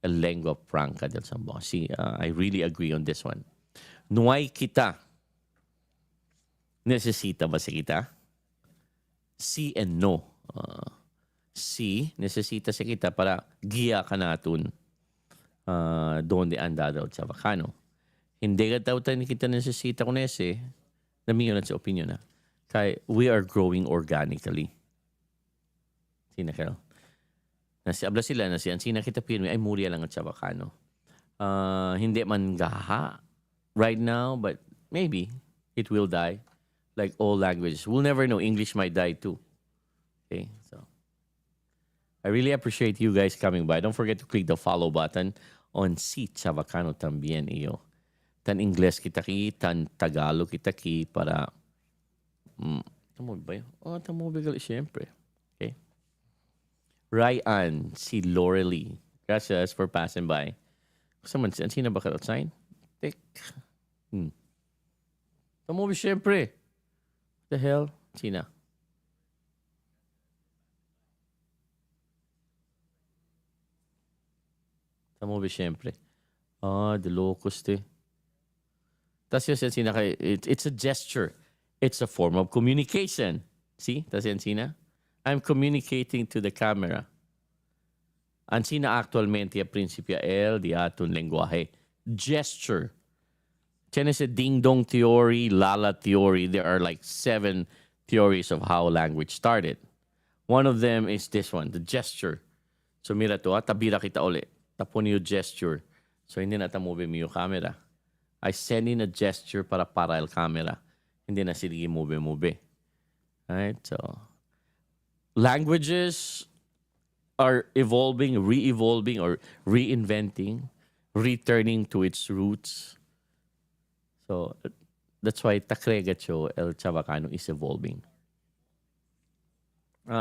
El lengua franca del Zamboanga. See, I really agree on this one. No hay kita. Necesita ba si kita? Sí and no. Sí, necesita si kita para giya ka natun donde anda daw Chavacano. Hindi ka daw tayo kita necesita kung ese, namiyo na sa opinion na. Kaya we are growing organically. Sina kayo? Nasi abla sila na siya. Sina kita pinwi, ay murya lang at Chavacano. Hindi man gaha right now, but maybe it will die. Like all languages. We'll never know. English might die too. Okay, so I really appreciate you guys coming by. Don't forget to click the follow button on Si Chavacano también iyo. Tan Ingles kita ki, tan Tagalog kita ki para tamo ba yun? Tamo bigal siyempre. Okay. Ryan, si Lorely. Gracias for passing by. Someone, sino ba ka outside? Tik. Tamo ba siyempre? The hell? Sina? Tamo ba siyempre? The locust eh. Tas yun sina kay, it's a gesture. It's a form of communication. See? Tas yan sina? I'm communicating to the camera. Ang sina actualmente a principia el di aton lengguahe. Gesture. Tienes a ding-dong theory, lala theory. There are like 7 theories of how language started. One of them is this one, the gesture. So mira to, tabira kita ulit. Tapon yung gesture. So hindi na tamubi mo yung camera. I send in a gesture para el camera. Hindi na sige move. Right? So, languages are evolving, re-evolving, or reinventing, returning to its roots. So, that's why Takregacho El Chavacano is evolving.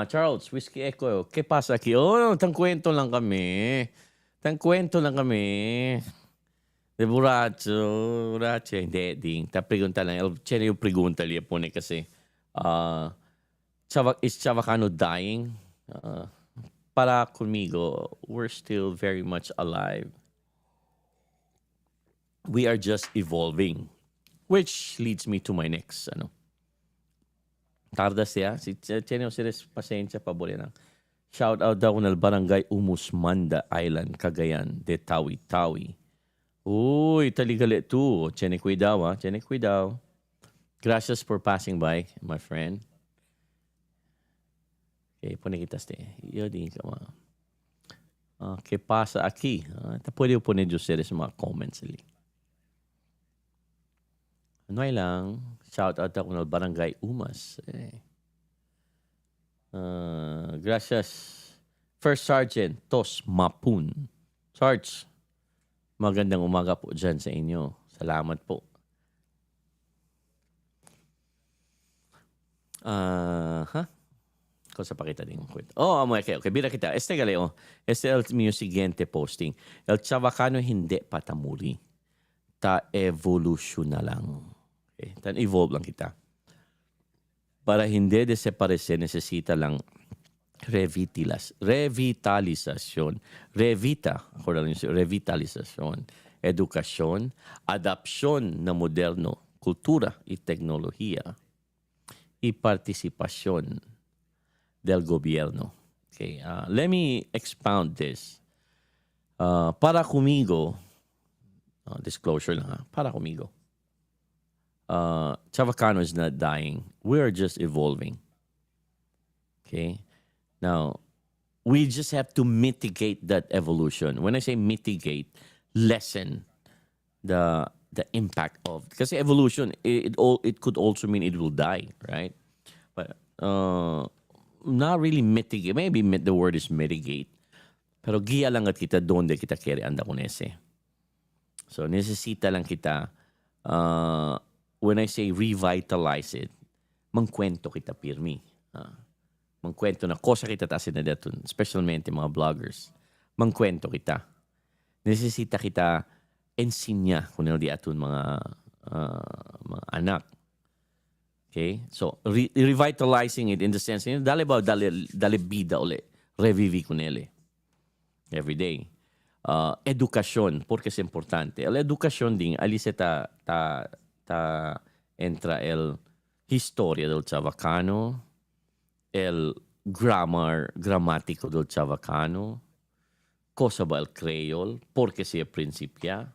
Charles, Whiskey Echo, ¿qué pasa aquí? Tangkwento lang kami. De buracho, hindi, ding. Ta pregunta lang. Chene yung pregunta liya po ni kasi, is Chavacano dying? Para conmigo, we're still very much alive. We are just evolving. Which leads me to my next, Tarda siya. Si Chene yung series, pasensya pa buli lang. Shout out daw ng Barangay Umusmanda Island, Cagayan de Tawi-Tawi. Uy, taligali tu. Tiene cuidado, ah. Tiene cuidado. Gracias for passing by, my friend. Okay, pone kita ste. Yo din ka ma. Que pasa aquí? Pwede po ninyo ustedes sa mga comments ali. Ano ay lang, shout out ako ng Barangay Umas. Gracias. First Sergeant Tos Mapun. Sarge, magandang umaga po dyan sa inyo. Salamat po. Cosa pakita din kwento. Okay. Bira kita. Galeo. El mio siguiente posting. El Chavacano hindi patamuli. Ta evolution na lang. Okay. Tan evolve lang kita. Para hindi desaparecer, necesita lang revitalisasyon. Revitalisasyon. Edukasyon. Adapsyon na moderno. Kultura y teknolohiya. Y partisipasyon del gobierno. Okay, let me expound this. Para conmigo, disclosure lang ha, para conmigo, Chavacano is not dying. We are just evolving. Okay? Now, we just have to mitigate that evolution. When I say mitigate, lessen the impact of, because evolution, it could also mean it will die, right? But not really mitigate. Maybe the word is mitigate. Pero giya lang at kita donde kita kere anda con ese. So necesita lang kita, when I say revitalize it, mangkwento kita pirmi. Mangkwento na kosa kita tasin na datun, especialmente mga vloggers. Mangkwento kita. Necesita kita ensinya kung di atun mga anak. Okay? So, revitalizing it in the sense, dali bida uli, revivi ko nele. Every day. Edukasyon, porque es importante. El edukasyon din, alise ta entra el historia del Chavacano, el gramático del Chavacano, cosa ba el creole, porque se principia,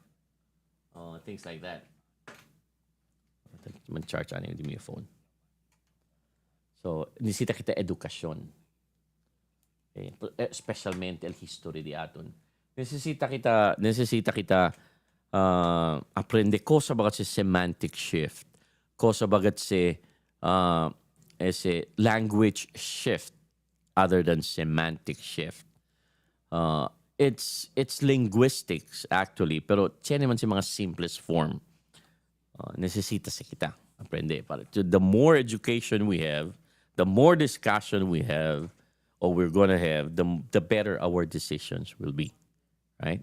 things like that. Man-charge ano yung mi phone. So, nisita kita edukasyon. Okay? Especialmente el history di aton. Necesita kita aprende cosa bagat si semantic shift. Cosa bagat si ese language shift other than semantic shift. It's linguistics actually, pero tiyan naman si mga simplest form. Necesita sa kita aprende. The more education we have, the more discussion we have, or we're gonna have, the better our decisions will be. Right?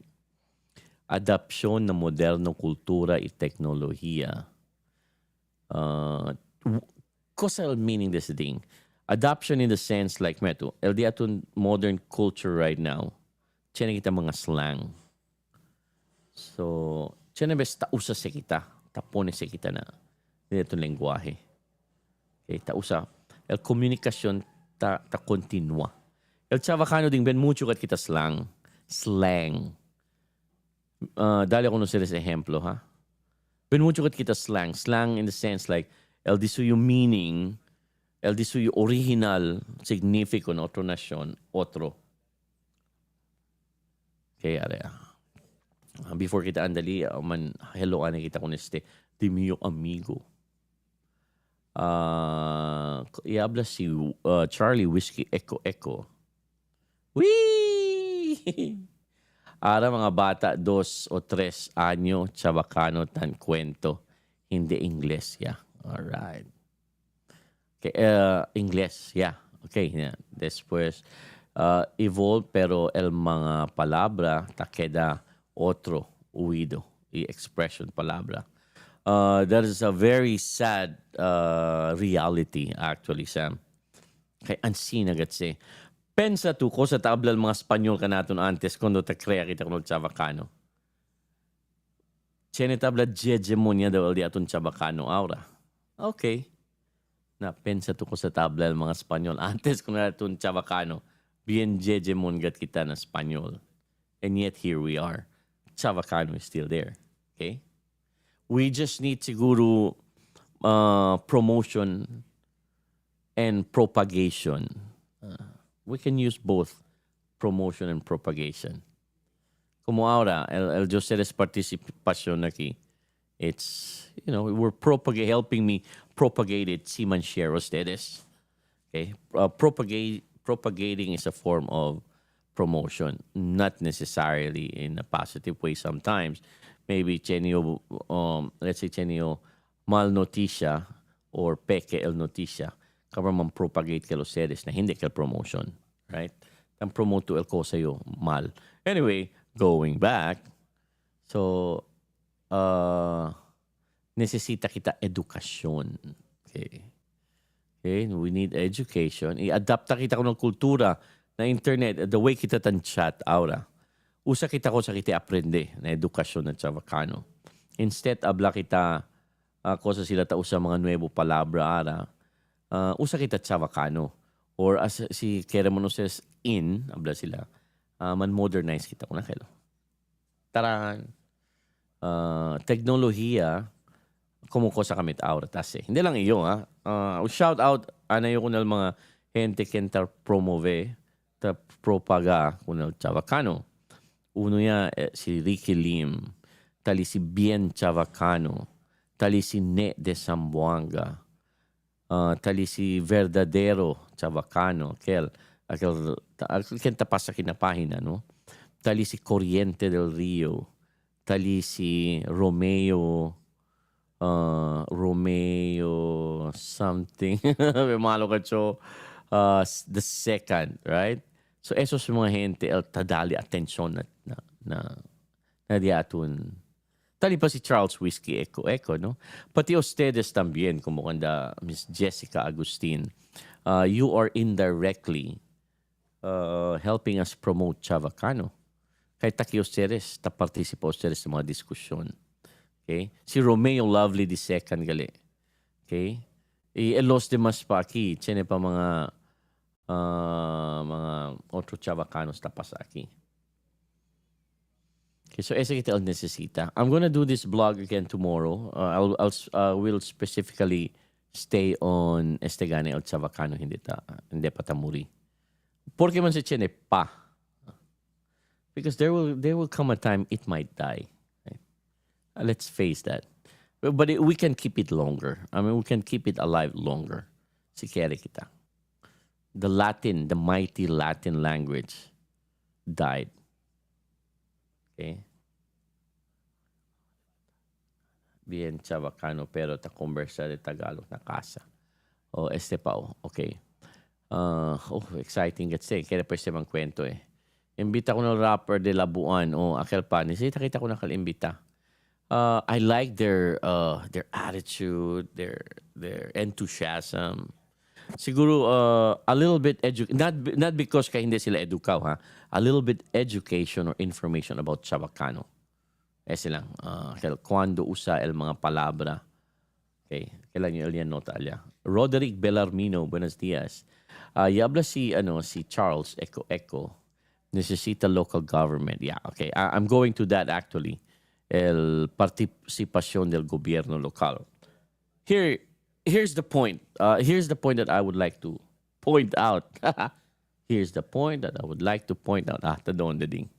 Adapsyon ng modernong kultura at teknolohiya. Cosa meaning this thing? Adoption in the sense like meto, el di aton modern culture right now, tiyan kita mga slang. So, tiyan na bes tausa sa kita. Tapones sa kita na dito lengguahe. Okay, tausa. El komunikasyon ta continua. El Chavacano din ben mucho kat kita slang. Dali ako nun sila sa ejemplo, ha? Ben mucho kat kita slang. Slang in the sense like, el di suyo meaning, el di suyo original significant otro nasyon, otro. Okay, area. Before kita andali, hello ana kita con de mio amigo. Habla si Charlie Whiskey Echo. Wee! Ara mga bata, 2 o 3 anyo, Chavacano tan kwento. Hindi Ingles, yeah. Alright. Okay, Ingles, yeah. Okay, yeah. Después, evolve pero el mga palabra ta queda otro oído y expression palabra. That is a very sad reality actually, Sam. Kay ansin agad si. Pensa tu ko sa tabla mga Espanyol ka natin antes kundo ta krea kita kuno Chavacano. Tiene tabla hegemonia daw di aton Chavacano aura. Okay. Na pensa tu ko sa tabla mga Espanyol antes kuno natin Chavacano. Bien hegemon gat kita na Espanyol. And yet here we are. Chavacano is still there. Okay? We just need siguro promotion and propagation. We can use both promotion and propagation. Como ahora, el yo ser es participación aquí. It's, we're helping me propagate it, see man share ustedes. Okay? Propagating is a form of promotion, not necessarily in a positive way sometimes. Maybe chenio, let's say chenio mal noticia or peke el noticia. Kapag man propagate ka los seres na hindi ka promotion. Right? Ang promote to el cosa yo mal. Anyway, going back, so, necesita kita edukasyon. Okay? Okay? We need education. I-adapta kita ko ng kultura na internet, the way kita tan chat, aura. Usa kita ko sa kita aprende na edukasyon ng Chavacano. Instead, abla kita, kosa sila ta usa mga nuevo palabra ara, usa kita Chavacano. Or as si Keremon says, abla sila, man modernize kita ko na kelo. Tarahan. Teknolohiya, kumukosa kami aura tase. Hindi lang iyo, ha? Shout out, anayo ko na mga gente kenta promove, ta propaga kunal Chavacano. Uno ya si Ricky Lim, tali si Bien Chavacano, tali si Ne de Zamboanga, tali si Verdadero Chavacano, aquel kenta pasa kinapahina, no? Tali si Corriente del Rio, tali si Romeo something, malo ka cho, the second, right? So, esos mga gente, el tadali atensyon na diatun. Tali pa si Charles Whiskey Eco, no? Pati ustedes también, como kanda Miss Jessica Agustin, you are indirectly helping us promote Chavacano. Kahit taki ustedes, tapartisipa ustedes sa mga diskusyon. Okay? Si Romeo Lovely the second gali. Okay? Los demás pa aquí, tiene pa mga otro Chavacanos tapas aquí. Okay, so ese kita el necesita. I'm gonna do this blog again tomorrow. Will specifically stay on Estegane el Chavacano, hindi pa tamuri. Porque man se tiene pa. Because there will come a time it might die. Right? Let's face that. But we can keep it longer. I mean, we can keep it alive longer. Si kere kita. The mighty Latin language died. Okay? Bien Chavacano, pero ta conversa de Tagalog na casa. Este pa, okay. Exciting kasi. Kaya pa siya mang kwento eh. Imbita ko ng rapper de Labuan. Akel pa. Nisita kita ko nakalimbita. I like their attitude, their enthusiasm. Siguro a little bit not because kaya hindi sila edukaw, ha. A little bit education or information about Chavacano. Lang. Cuando usa el mga palabra. Okay. Kailan nyo yan nota alya. Roderick Bellarmino, buenos días. Yabla si Charles Eco. Necesita local government. Yeah, okay. I'm going to that actually. El participación del gobierno local. Here's the point. Here's the point that I would like to point out. Here's the point that I would like to point out. Doon na ding.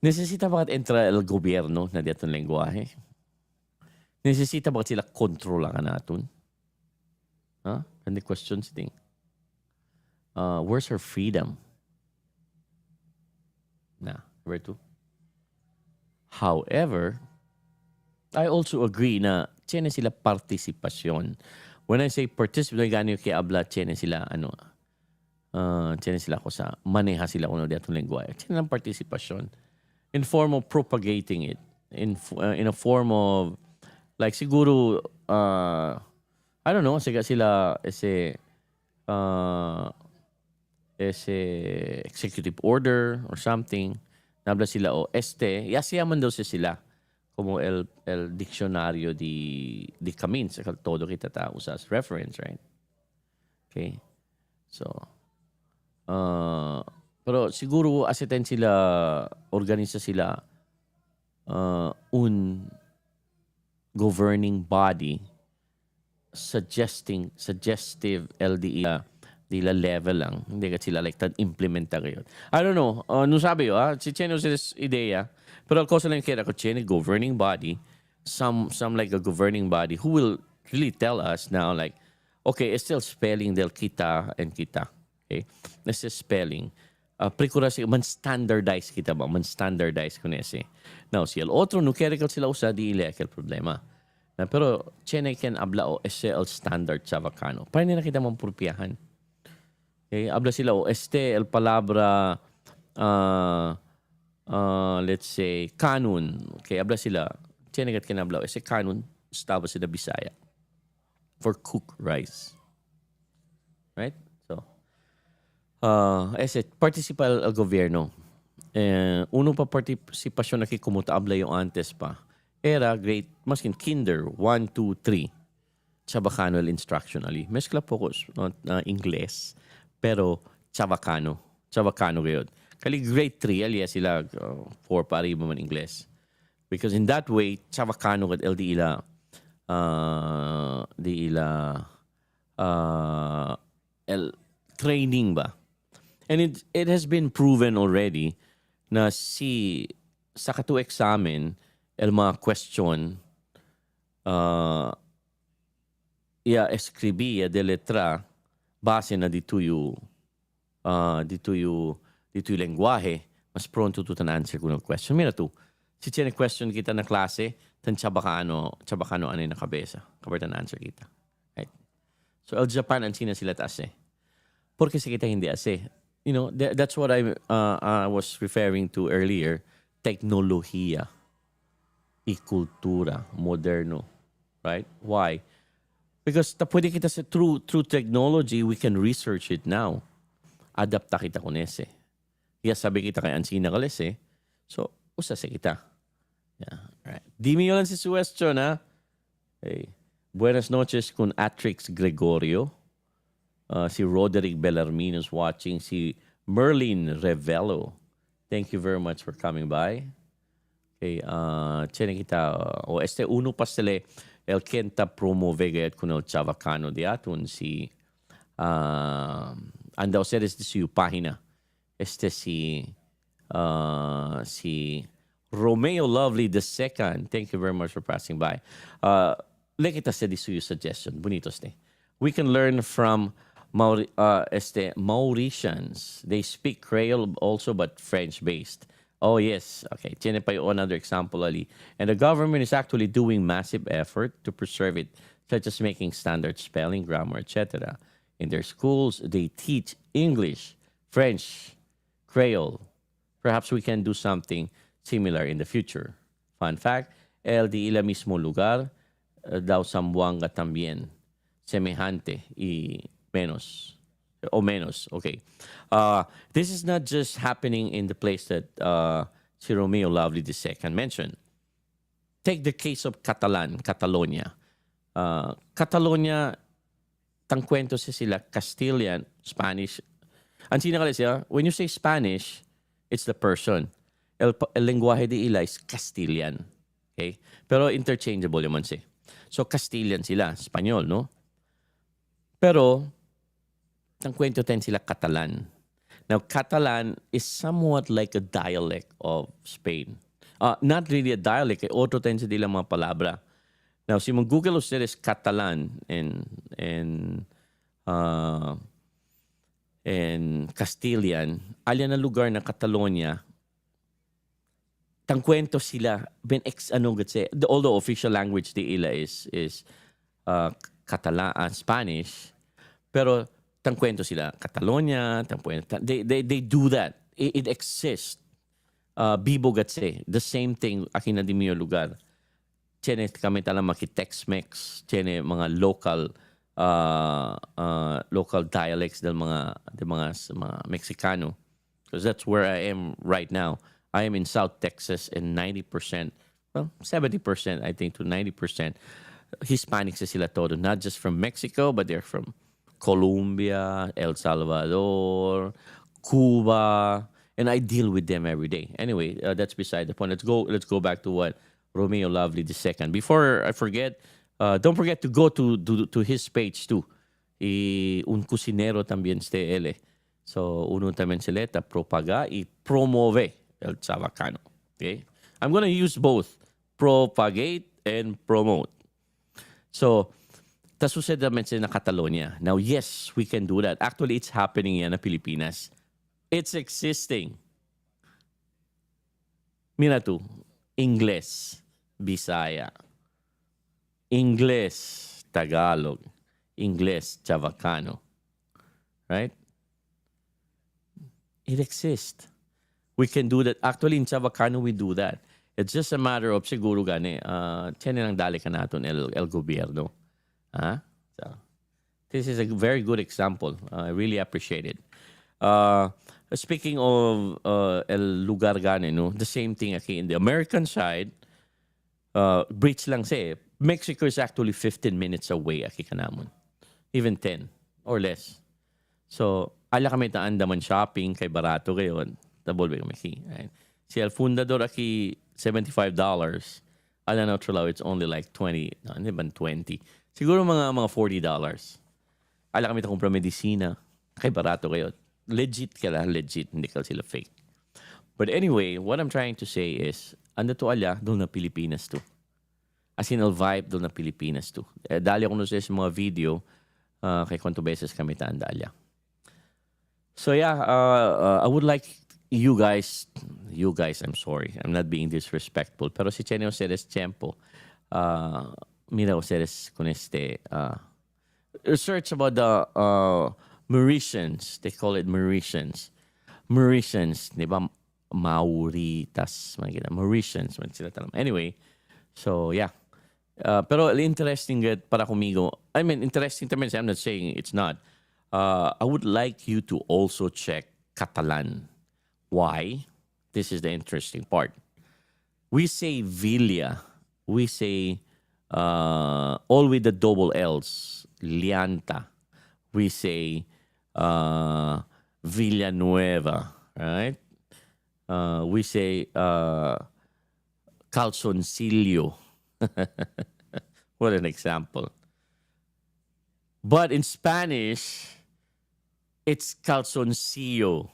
Necesita bakit entra el gobierno na diatong lengguahe? Necesita bakit sila kontrolan natin? And the questions ding. Where's her freedom? Where to? However, I also agree na tiene sila partisipasyon. When I say participate, gano'n yung kiabla, tiene sila, tiene sila ko sa, maneha sila kung ano diatong lengguahe. Tiene lang partisipasyon. In form of propagating it. In a form of, like siguro, I don't know, sila, executive order or something. Nabla sila yasiyaman daw sila como el diccionario di Camins, todo kita ta usas reference, right? Okay. So, Pero siguro aseten sila, organisa sila un governing body suggestive LDE dila level lang. Hindi ka sila like implementa kayo. I don't know. No sabi yo, si Cheno sa ideya. Pero ako sa lang kira ko Cheno governing body, some like a governing body who will really tell us now like, okay, it's still spelling del kita and kita. Okay? It's still spelling. Prekurasi, man-standardize kita ba? Man-standardize ko nese. Now, si el otro, numerical sila usa, di ile el problema. Na, pero, chenay ken abla o SL standard Chavacano. Para nila kita mampurpiyahan. Okay? Abla sila o el palabra, let's say, kanun. Okay, abla sila. Chenay kat kinabla o kanun, staba sila Bisaya. For cook rice. Right? So, participa al gobyerno. Uno pa partisipasyon na kikumuta abla yung antes pa. Era grade, maskin kinder, 1, 2, 3. Chavacano instructionally. Meskla focus na Ingles, pero Chavacano. Chavacano gayon. Kali grade 3, aliya sila 4 pa rin man Ingles. Because in that way, Chavacano kat LD ila, training ba? And it has been proven already na sa katu examen el mga question escribía de letra base na dito yung lengguahe mas pronto to tan answer ko ng question. Mira to, si Chene question kita na klase tan Chavacano ano yung nakabesa kabartan answer kita. Right? So el Japan ang sila taas porque sa kita hindi ase. You know, that's what I was referring to earlier. Teknolohiya, ikultura, moderno, right? Why? Because pwede kita through technology, we can research it now. Adapta kita kun ese. Kaya sabi kita kay Ansina kalese. So, usase kita. Yeah, right. Di mi yun si question, ha? Hey. Buenas noches kun Atrix Gregorio. Si Roderick Bellarmino is watching. Si Merlin Revelo. Thank you very much for coming by. Okay, tiene kita. Uno pasele el kenta promovegayat kun el Chavacano de atun si andaw seres de su página. Si Romeo Lovely II. Thank you very much for passing by. Lekita se di suyo suggestion. Bonitos ne. We can learn from Mauritians. They speak Creole also, but French-based. Oh, yes. Okay. Tiene pa yung another example, Ali. And the government is actually doing massive effort to preserve it, such as making standard spelling, grammar, etc. In their schools, they teach English, French, Creole. Perhaps we can do something similar in the future. Fun fact, el de ila mismo lugar, daw Zamboanga también. Semejante y menos. Okay. This is not just happening in the place that si Romeo Lovely II mentioned. Take the case of Catalonia. Catalonia, tangkwento sila Castilian, Spanish. Ang sinakala siya, when you say Spanish, it's the person. El lenguaje de ila is Castilian. Okay? Pero interchangeable naman siya. So, Castilian sila, Espanyol, no? Pero, ang kwento ten sila Catalan. Now, Catalan is somewhat like a dialect of Spain. Not really a dialect. Otro ten sila mga palabra. Now, si mong Google ustedes Catalan and Castilian, alyan na lugar na Catalonia, tang kwento sila, although official language de ila is Spanish, pero tang kwento sila Catalonia, they do that. It exists. Bibo gatse, the same thing akin na di miyo lugar. Tiene kami talang maki-Tex-Mex, tiene mga local dialects del mga Mexicano. Because that's where I am right now. I am in South Texas and 90%, well, 70%, I think, to 90%, Hispanics sila todo. Not just from Mexico, but they're from Colombia, El Salvador, Cuba, and I deal with them every day. Anyway, that's beside the point. Let's go back to what Romeo Lovely II. Before I forget, don't forget to go to his page too. Un cocinero también este él. So, uno también se leta propaga y promueve el Chavacano. Okay? I'm gonna use both, propagate and promote. So, tas sucede naman sa Catalonia. Now, yes, we can do that. Actually, it's happening yan na Pilipinas. It's existing. Mira tu, Ingles, Bisaya, Ingles, Tagalog, Ingles, Chavacano. Right? It exists. We can do that. Actually, in Chavacano, we do that. It's just a matter of siguro gani, tiyan lang dali ka natin el gobyerno. So, this is a very good example. I really appreciate it. Speaking of el lugar gani, no, the same thing aquí in the American side, bridge lang siya. Mexico is actually 15 minutes away aquí kanamon. Even 10 or less. So, ala kami taan daman shopping kay barato kayo. Tabol kami aquí. Right? Si el fundador aquí $75. Ala na Trulaw, it's only like 20. No, hindi ba 20? Siguro mga $40. Ala kami ta kumpra medisina. Kay barato kayo. Legit ka lang, legit. Hindi ka sila fake. But anyway, what I'm trying to say is, ando to ala, doon na Pilipinas to. As in, el vibe doon na Pilipinas to. Dali ako sa mga video, kay kwanto beses kami taan dali. So yeah, I would like you guys, I'm sorry, I'm not being disrespectful, pero si Chenio ustedes tiempo, mira ustedes con research about the Mauritians, they call it Mauritians, di ba, Mauritas, Mauritians, anyway, so yeah, pero interesting para conmigo, I mean, interesting to me, I'm not saying it's not, I would like you to also check Catalan. Why? This is the interesting part. We say Villa. We say all with the double L's. Lianta. We say Villanueva. Right? We say Calzoncillo. What an example. But in Spanish, it's Calzoncillo.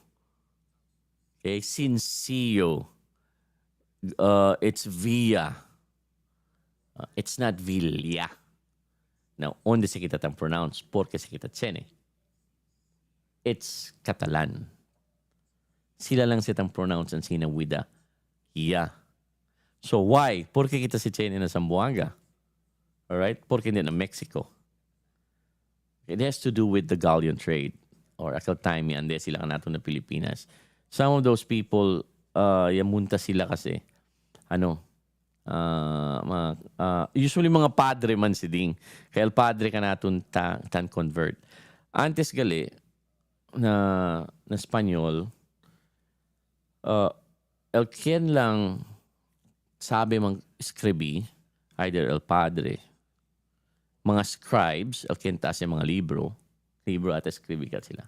Okay, Sincillo. It's Villa. It's not Villa. Now, onde se kita tan pronounce? Porque se kita tsene. It's Catalan. Sila lang se tan pronounce ang sina with the iya. So why? Porque kita si tsene na Zamboanga. Alright? Porque hindi na Mexico. It has to do with the galleon trade. Or akal time yan, sila ka nato na Pilipinas. Some of those people, yamunta sila kasi, usually mga padre man si Ding. Kaya el padre ka natin tan convert. Antes gali, na Espanyol, el quien lang sabi mang scribi, either el padre, mga scribes, el quien taas yung mga libro at scribi ka sila.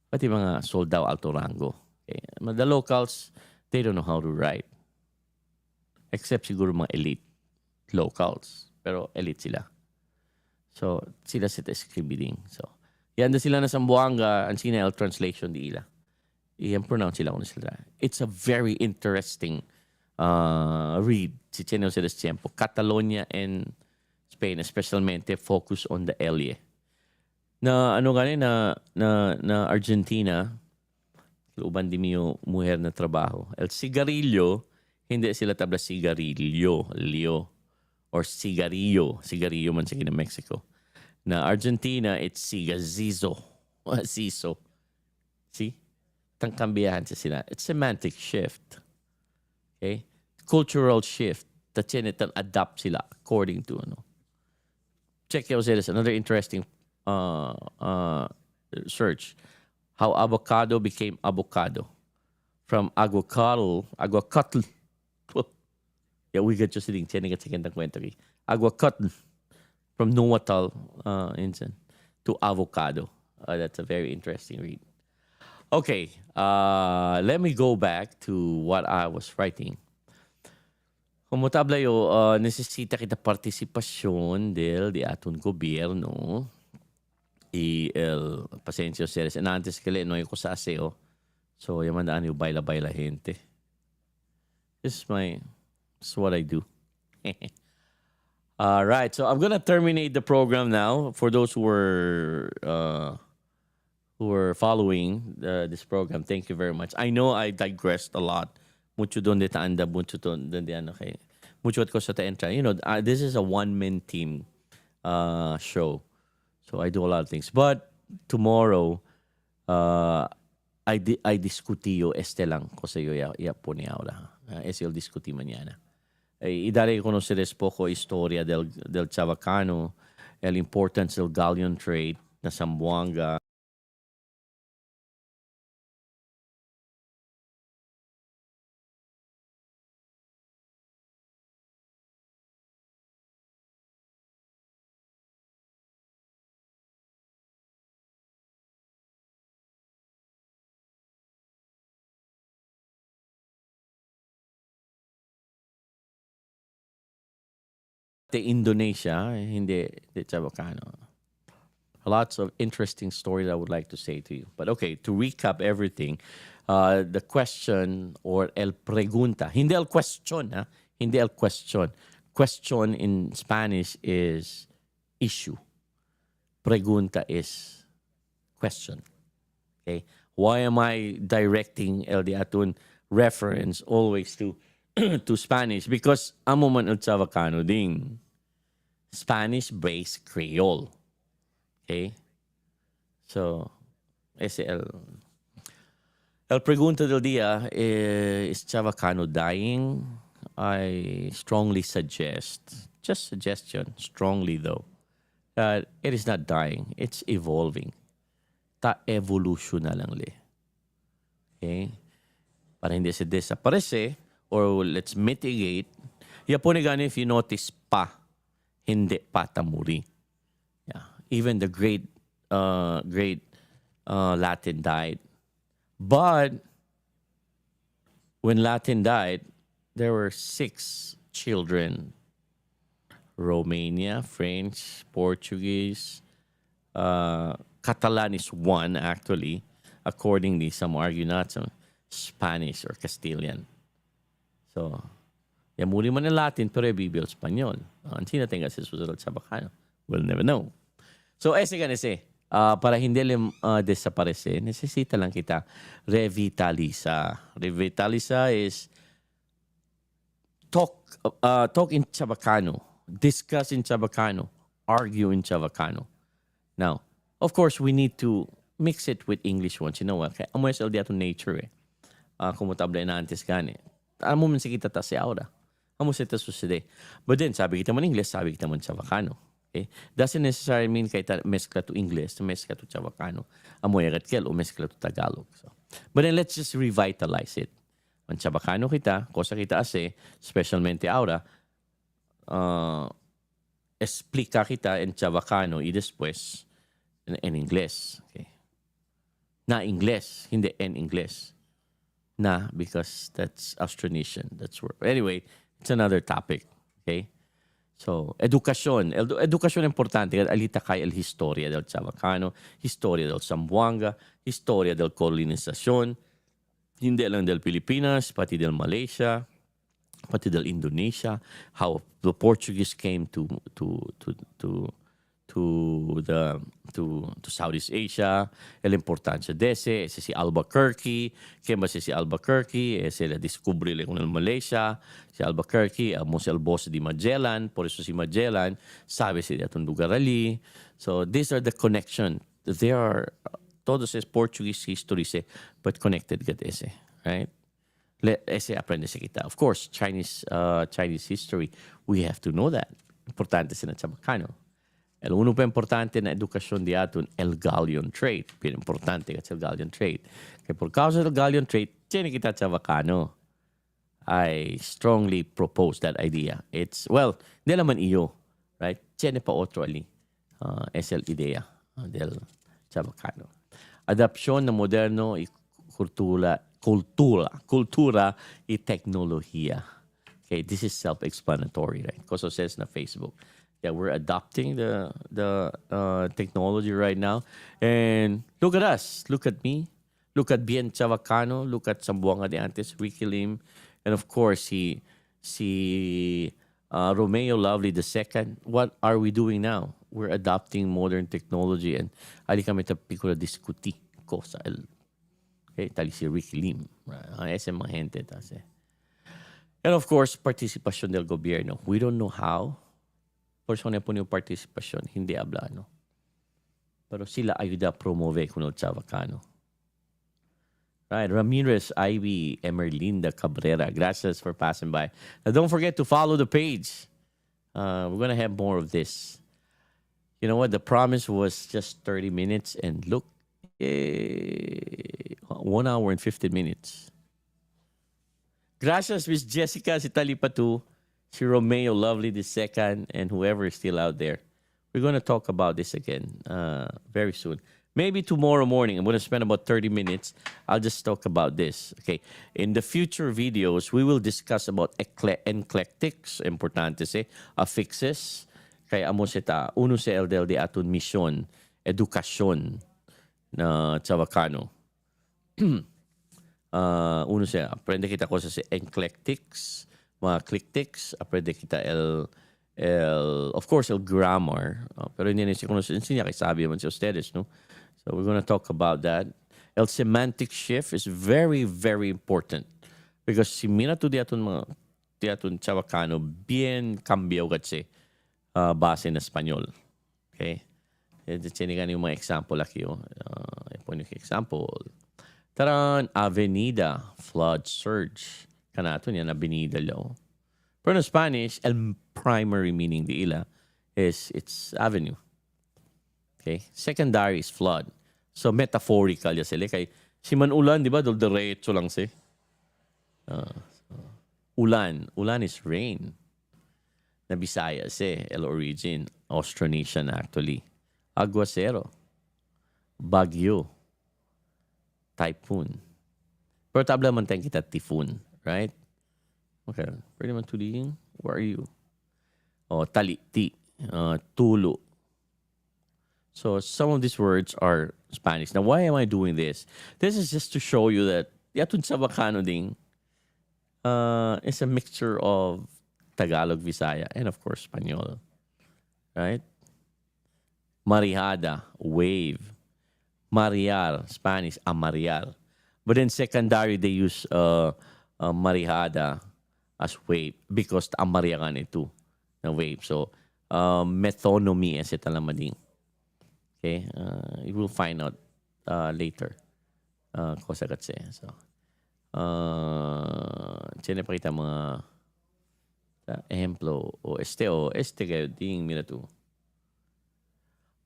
Pati mga soldado alto rango. Okay. The locals, they don't know how to write. Except siguro mga elite locals. Pero elite sila. So, sila sita scribing. So, yan na sila na Zamboanga, ang sina el translation di ila. Iyan pronounce sila kung sila. It's a very interesting read. Si Chenio sa tiempo. Catalonia and Spain, especialmente focus on the Elie. Na Argentina, uban di miyo mujer na trabaho. El cigarillo, hindi sila tabla cigarillo, lio, or cigarillo man sa Mexico. Na Argentina, it's cigazizo, siso. See? Tangkambiyahan sa sila. It's semantic shift. Okay? Cultural shift. Tatyan adapt sila according to Check out this. Another interesting search. How avocado became avocado. From aguacatl. Yeah, we get just sitting tiyan nga chicken kwento ki. Aguacatl. From Nuwatal to avocado. That's a very interesting read. Okay, let me go back to what I was writing. Como tablayo, necesita kita partisipasyon di aton gobyerno y el pasensyo seres en antes que le no ko sa aseo. So, yamandaan yung baila-baila gente. This is what I do. All right, so I'm gonna terminate the program now. For those who were following this program, thank you very much. I know I digressed a lot. Mucho doon de taanda, mucho doon de ano kay. Mucho at ko sa taentra. You know, this is a one-man team show. So I do a lot of things. But tomorrow, I discutiyo lang ko sa iyo ya po ni ahora. Es el discuti mañana. Y daré a conocerles poco historia del Chavacano, el importance del galleon trade na Zamboanga. The Indonesia, hindi the Chavacano. Lots of interesting stories I would like to say to you. But okay, to recap everything, the question or el pregunta, hindi el question, ha? Hindi el question. Question in Spanish is issue. Pregunta is question. Okay? Why am I directing El Diatun reference always to to Spanish? Because amo man el Chavacano ding Spanish-based Creole. Okay? So, ese el pregunta del día is Chavacano dying? I strongly suggest, just suggestion, strongly though, that it is not dying. It's evolving. Ta evolution na lang li. Okay? Para hindi siya desaparece or let's mitigate. Yaponigan, if you notice pa, hindi pa tamuri. Yeah. Even the great Latin died. But when Latin died, there were 6 children. Romania, French, Portuguese, Catalan is 1 actually. Accordingly, some argue not some Spanish or Castilian. So, muli man ng Latin pero bibil Espanyol. Ang sinatinga sa susunod sa Chavacano. We'll never know. So, para hindi desaparece, necesita lang kita revitaliza. Revitaliza is talk in Chavacano, discuss in Chavacano, argue in Chavacano. Now, of course, we need to mix it with English once in a while. Kaya amo el diato nature eh. Kumutabla na antes gani. Amo man si kita ta si aura. Amo si ta suside. But then, sabi kita man English, sabi kita man Chavacano. Okay? Doesn't necessarily mean kaya mezcla to English, mezcla to Chavacano. Amo yagat kel o mezcla to Tagalog. So, but then let's just revitalize it. Ang Chavacano kita, cosa kita ase, specialmente ahora, explica kita en Chavacano y después en inglés. Okay? Na inglés, hindi en inglés. Na, because that's Austronesian. That's where. Anyway, it's another topic. Okay? So, edukasyon. Edukasyon importante. Alita kay el historia del Chavacano, historia del Zamboanga, historia del colonizasyon, hindi lang del Pilipinas, pati del Malaysia, pati del Indonesia, how the Portuguese came to Southeast Asia, el importancia de ese si Albuquerque, que ba si Albuquerque, la descubrí con el Malaysia, si Albuquerque, si el boss di Magellan, por eso si Magellan, sabe si de atong lugar ali. So these are the connection. They are todos es Portuguese history but connected get ese, right? Ese aprende se kita. Of course, Chinese history, we have to know that. Importante sa Chavacano. El uno pa importante na edukasyon di aton, el galleon trade. Pero importante kasi el galleon trade. Kaya por causa del galleon trade, tiene kita Chavacano. I strongly propose that idea. It's, well, di naman iyo, right? Tiene pa otro ali. Es el idea del Chavacano. Adapsyon na moderno kultura y teknolohiya. Okay, this is self-explanatory, right? Koso says na Facebook. Yeah, we're adopting the technology right now. And look at us. Look at me. Look at Bien Chavacano. Look at Sambuanga de Antes, Ricky Lim. And of course, si Romeo Lovely II. What are we doing now? We're adopting modern technology. And ali kami tapikula diskuti ko sa tali si Ricky Lim. Ese mga gente. And of course, participasyon del gobierno. We don't know how. Persona po yung participasyon, hindi hablano. Pero sila ayuda promove kuno Chavacano. Right, Ramirez, Ivy, Emerlinda Cabrera, gracias for passing by. Now, don't forget to follow the page. We're going to have more of this. You know what? The promise was just 30 minutes, and look, 1 hour and 15 minutes. Gracias, Miss Jessica, si Talipatu, si Romeo Lovely II, and whoever is still out there. We're going to talk about this again very soon. Maybe tomorrow morning. I'm going to spend about 30 minutes. I'll just talk about this. Okay. In the future videos, we will discuss about eclectics. Importante affixes. Kaya amo sita, uno sa LDLD atun mission, edukasyon na Chavacano. Uno siya, aprende kita ko sa eclectics, mga clicktics, aprende kita of course, el grammar. Pero hindi na siya kung ensinya kay sabi man si ustedes, no? So we're going to talk about that. El semantic shift is very, very important. Because si mira to diatun Chavacano, bien cambiao kasi base na Espanyol. Okay? Sinigan yung mga example laki. Ipon yung example. Taran, avenida, flood surge. Kanato niya, avenida law. Pero in Spanish, el primary meaning di ila is it's avenue. Okay? Secondary is flood. So, metaphorical ya sila. Kay, si man ulan, di ba? Diretso lang si. Ulan. Ulan is rain. Na Bisaya el origin. Austronesian actually. Aguacero. Bagyo. Typhoon. Pero tabla man tayong kita typhoon. Right? Okay. Pwede man tuliin. Where are you? Taliti. Tulo. So some of these words are Spanish. Now, why am I doing this? This is just to show you that yatun Chavacano ding is a mixture of Tagalog, Visaya, and of course, Spanish. Right? Marihada, wave. Marial, Spanish, amarial. But in secondary, they use marihada as wave because amariagan ito na wave. So, metonymy as ito naman. Okay? You will find out later. Kosa katse. So, sinipakita mga ehemplo o este kayo ding mira to.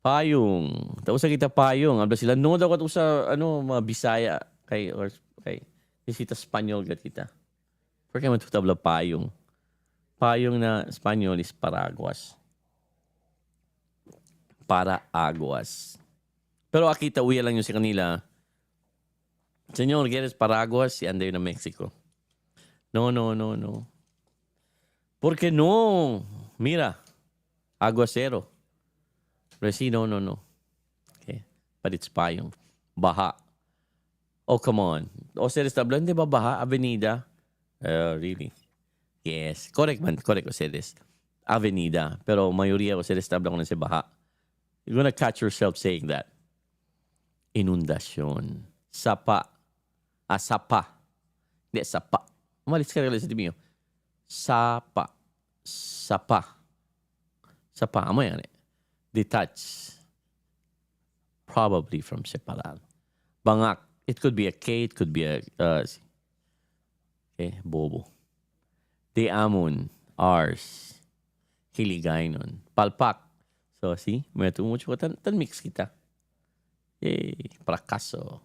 Payong. Tapos kita payong. Abla sila, no daw kato sa mga Bisaya kay Isita Espanyol gat kita. Porque man tutabla payong. Payong na Espanyol is paraguas. Paraguas. Pero akita uya lang yung si kanila. Senyor, ¿quieres paraguas? Si anda yun na Mexico. No. Porque no? Mira, aguacero. Pero si no. Okay. But it's payong. Baha. Oh, come on. O seres tabla, hindi ba baha? Avenida? Really? Yes. Correct man. Correct o seres. Avenida. Pero mayoría o seres tabla ko na si baha. You're gonna catch yourself saying that. Inundasyon. Sapa. Sapa. Hindi, sapa. Umalis ka rin sa tibi nyo. Sapa. Amo yan detach. Probably from separar. Bangak. It could be a K. It could be a... bobo. Deamon. Ars. Hiligaynon. Palpak. So, see? May tumucho ko. Tan mix kita. Fracaso.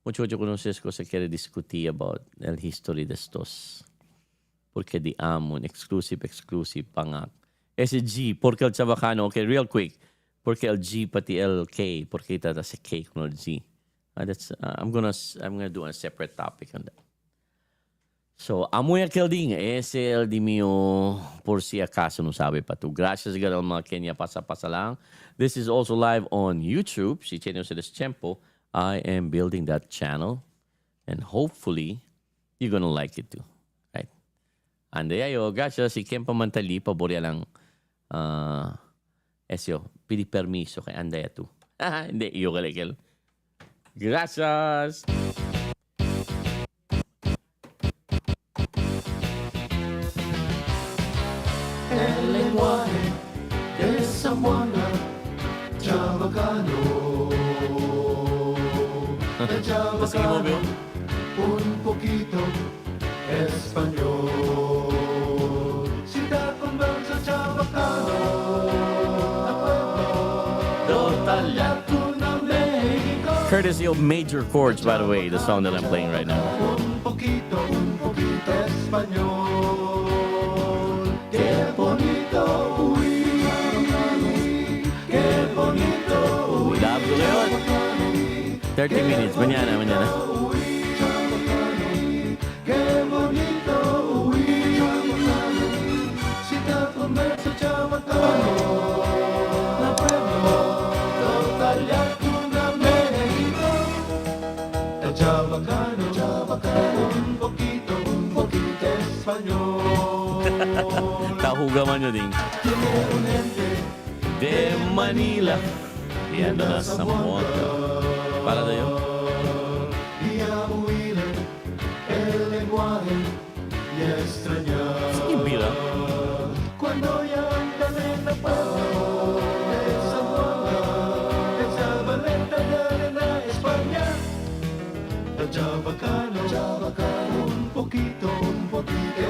Mucho conoces ko se quiere discutir about el history de estos. Porque di amon, exclusive, pangak. Ese G, porque el Chavacano, okay, real quick. Porque el G pati el K, porque tata si K con el G. I'm gonna do a separate topic on that. So, amoy aquelding, ese el di mio por si acaso no sabe pa tu. Gracias ganal mga Kenya pasa-pasa lang. This is also live on YouTube. Si Chenyo sa Tiempo. I am building that channel. And hopefully, you're gonna like it too. Right? Ande ayo, gracias. Si Kempa Mantali, paborya lang. Esyo, pidi permiso kay Andaya tu. Hindi, iyo kalikel. Gracias! El lenguaje de Zamora, Chavacano. El Sige mo, Bill. Chavacano, un poquito español. Si te conversa Chavacano, a pueblo Taliaco na México. Courtesy of Major Chords, by the way, the song that I'm playing right now. Un poquito español. Qué bonito, uy, qué bonito, uy. Love ko ngayon. 30 minutes. Mañana. Qué bonito, uy, si te conversa Chavacano, la pueblo, Taliaco na México. El Chavacano, un poquito español. Kahugaman nyo din. Tiene un ente De Manila. Y ando na sa moto. Para tayo. y a huir el lenguaje y extrañar. Sige, Bira. Cuando ya andan en la pueblo de Zamora, en Zabaleta de Arena, España. El Chavacano, un poquito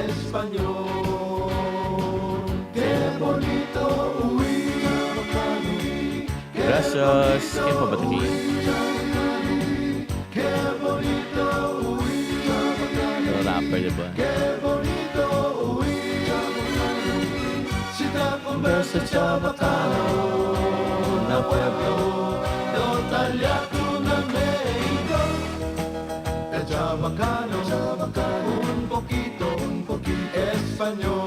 español. Qué bonito, uy, Gracias. ¿Qué pa ba ito? qué bonito, uy, Rapper, diba? qué bonito, uy, si te conversa Chavacano, na pueblo, no Taliaco na México. El Chavacano, un poquito español.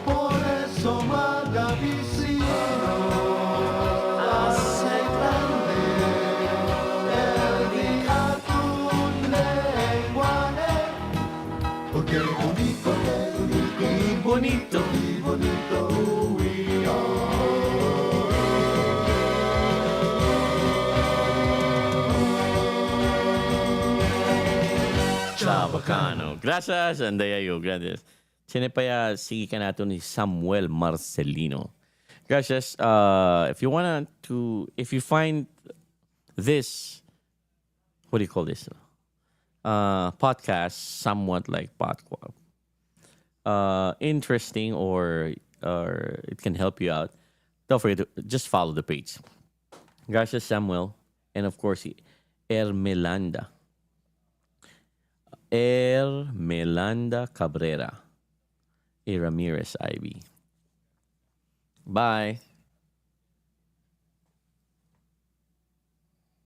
Por eso Magavicino hace grande el día tu lenguaje. Porque bonito, y bonito, uy, Chavacano. Gracias, Andayayo. Gracias. Sinipaya, sige ka nato ni Samuel Marcelino. Gracias. If you find this, what do you call this? Podcast somewhat like podcast, interesting or it can help you out, don't forget to just follow the page. Gracias, Samuel. And of course, Ermelanda. Ermelanda Cabrera. Ramirez Ivy. Bye.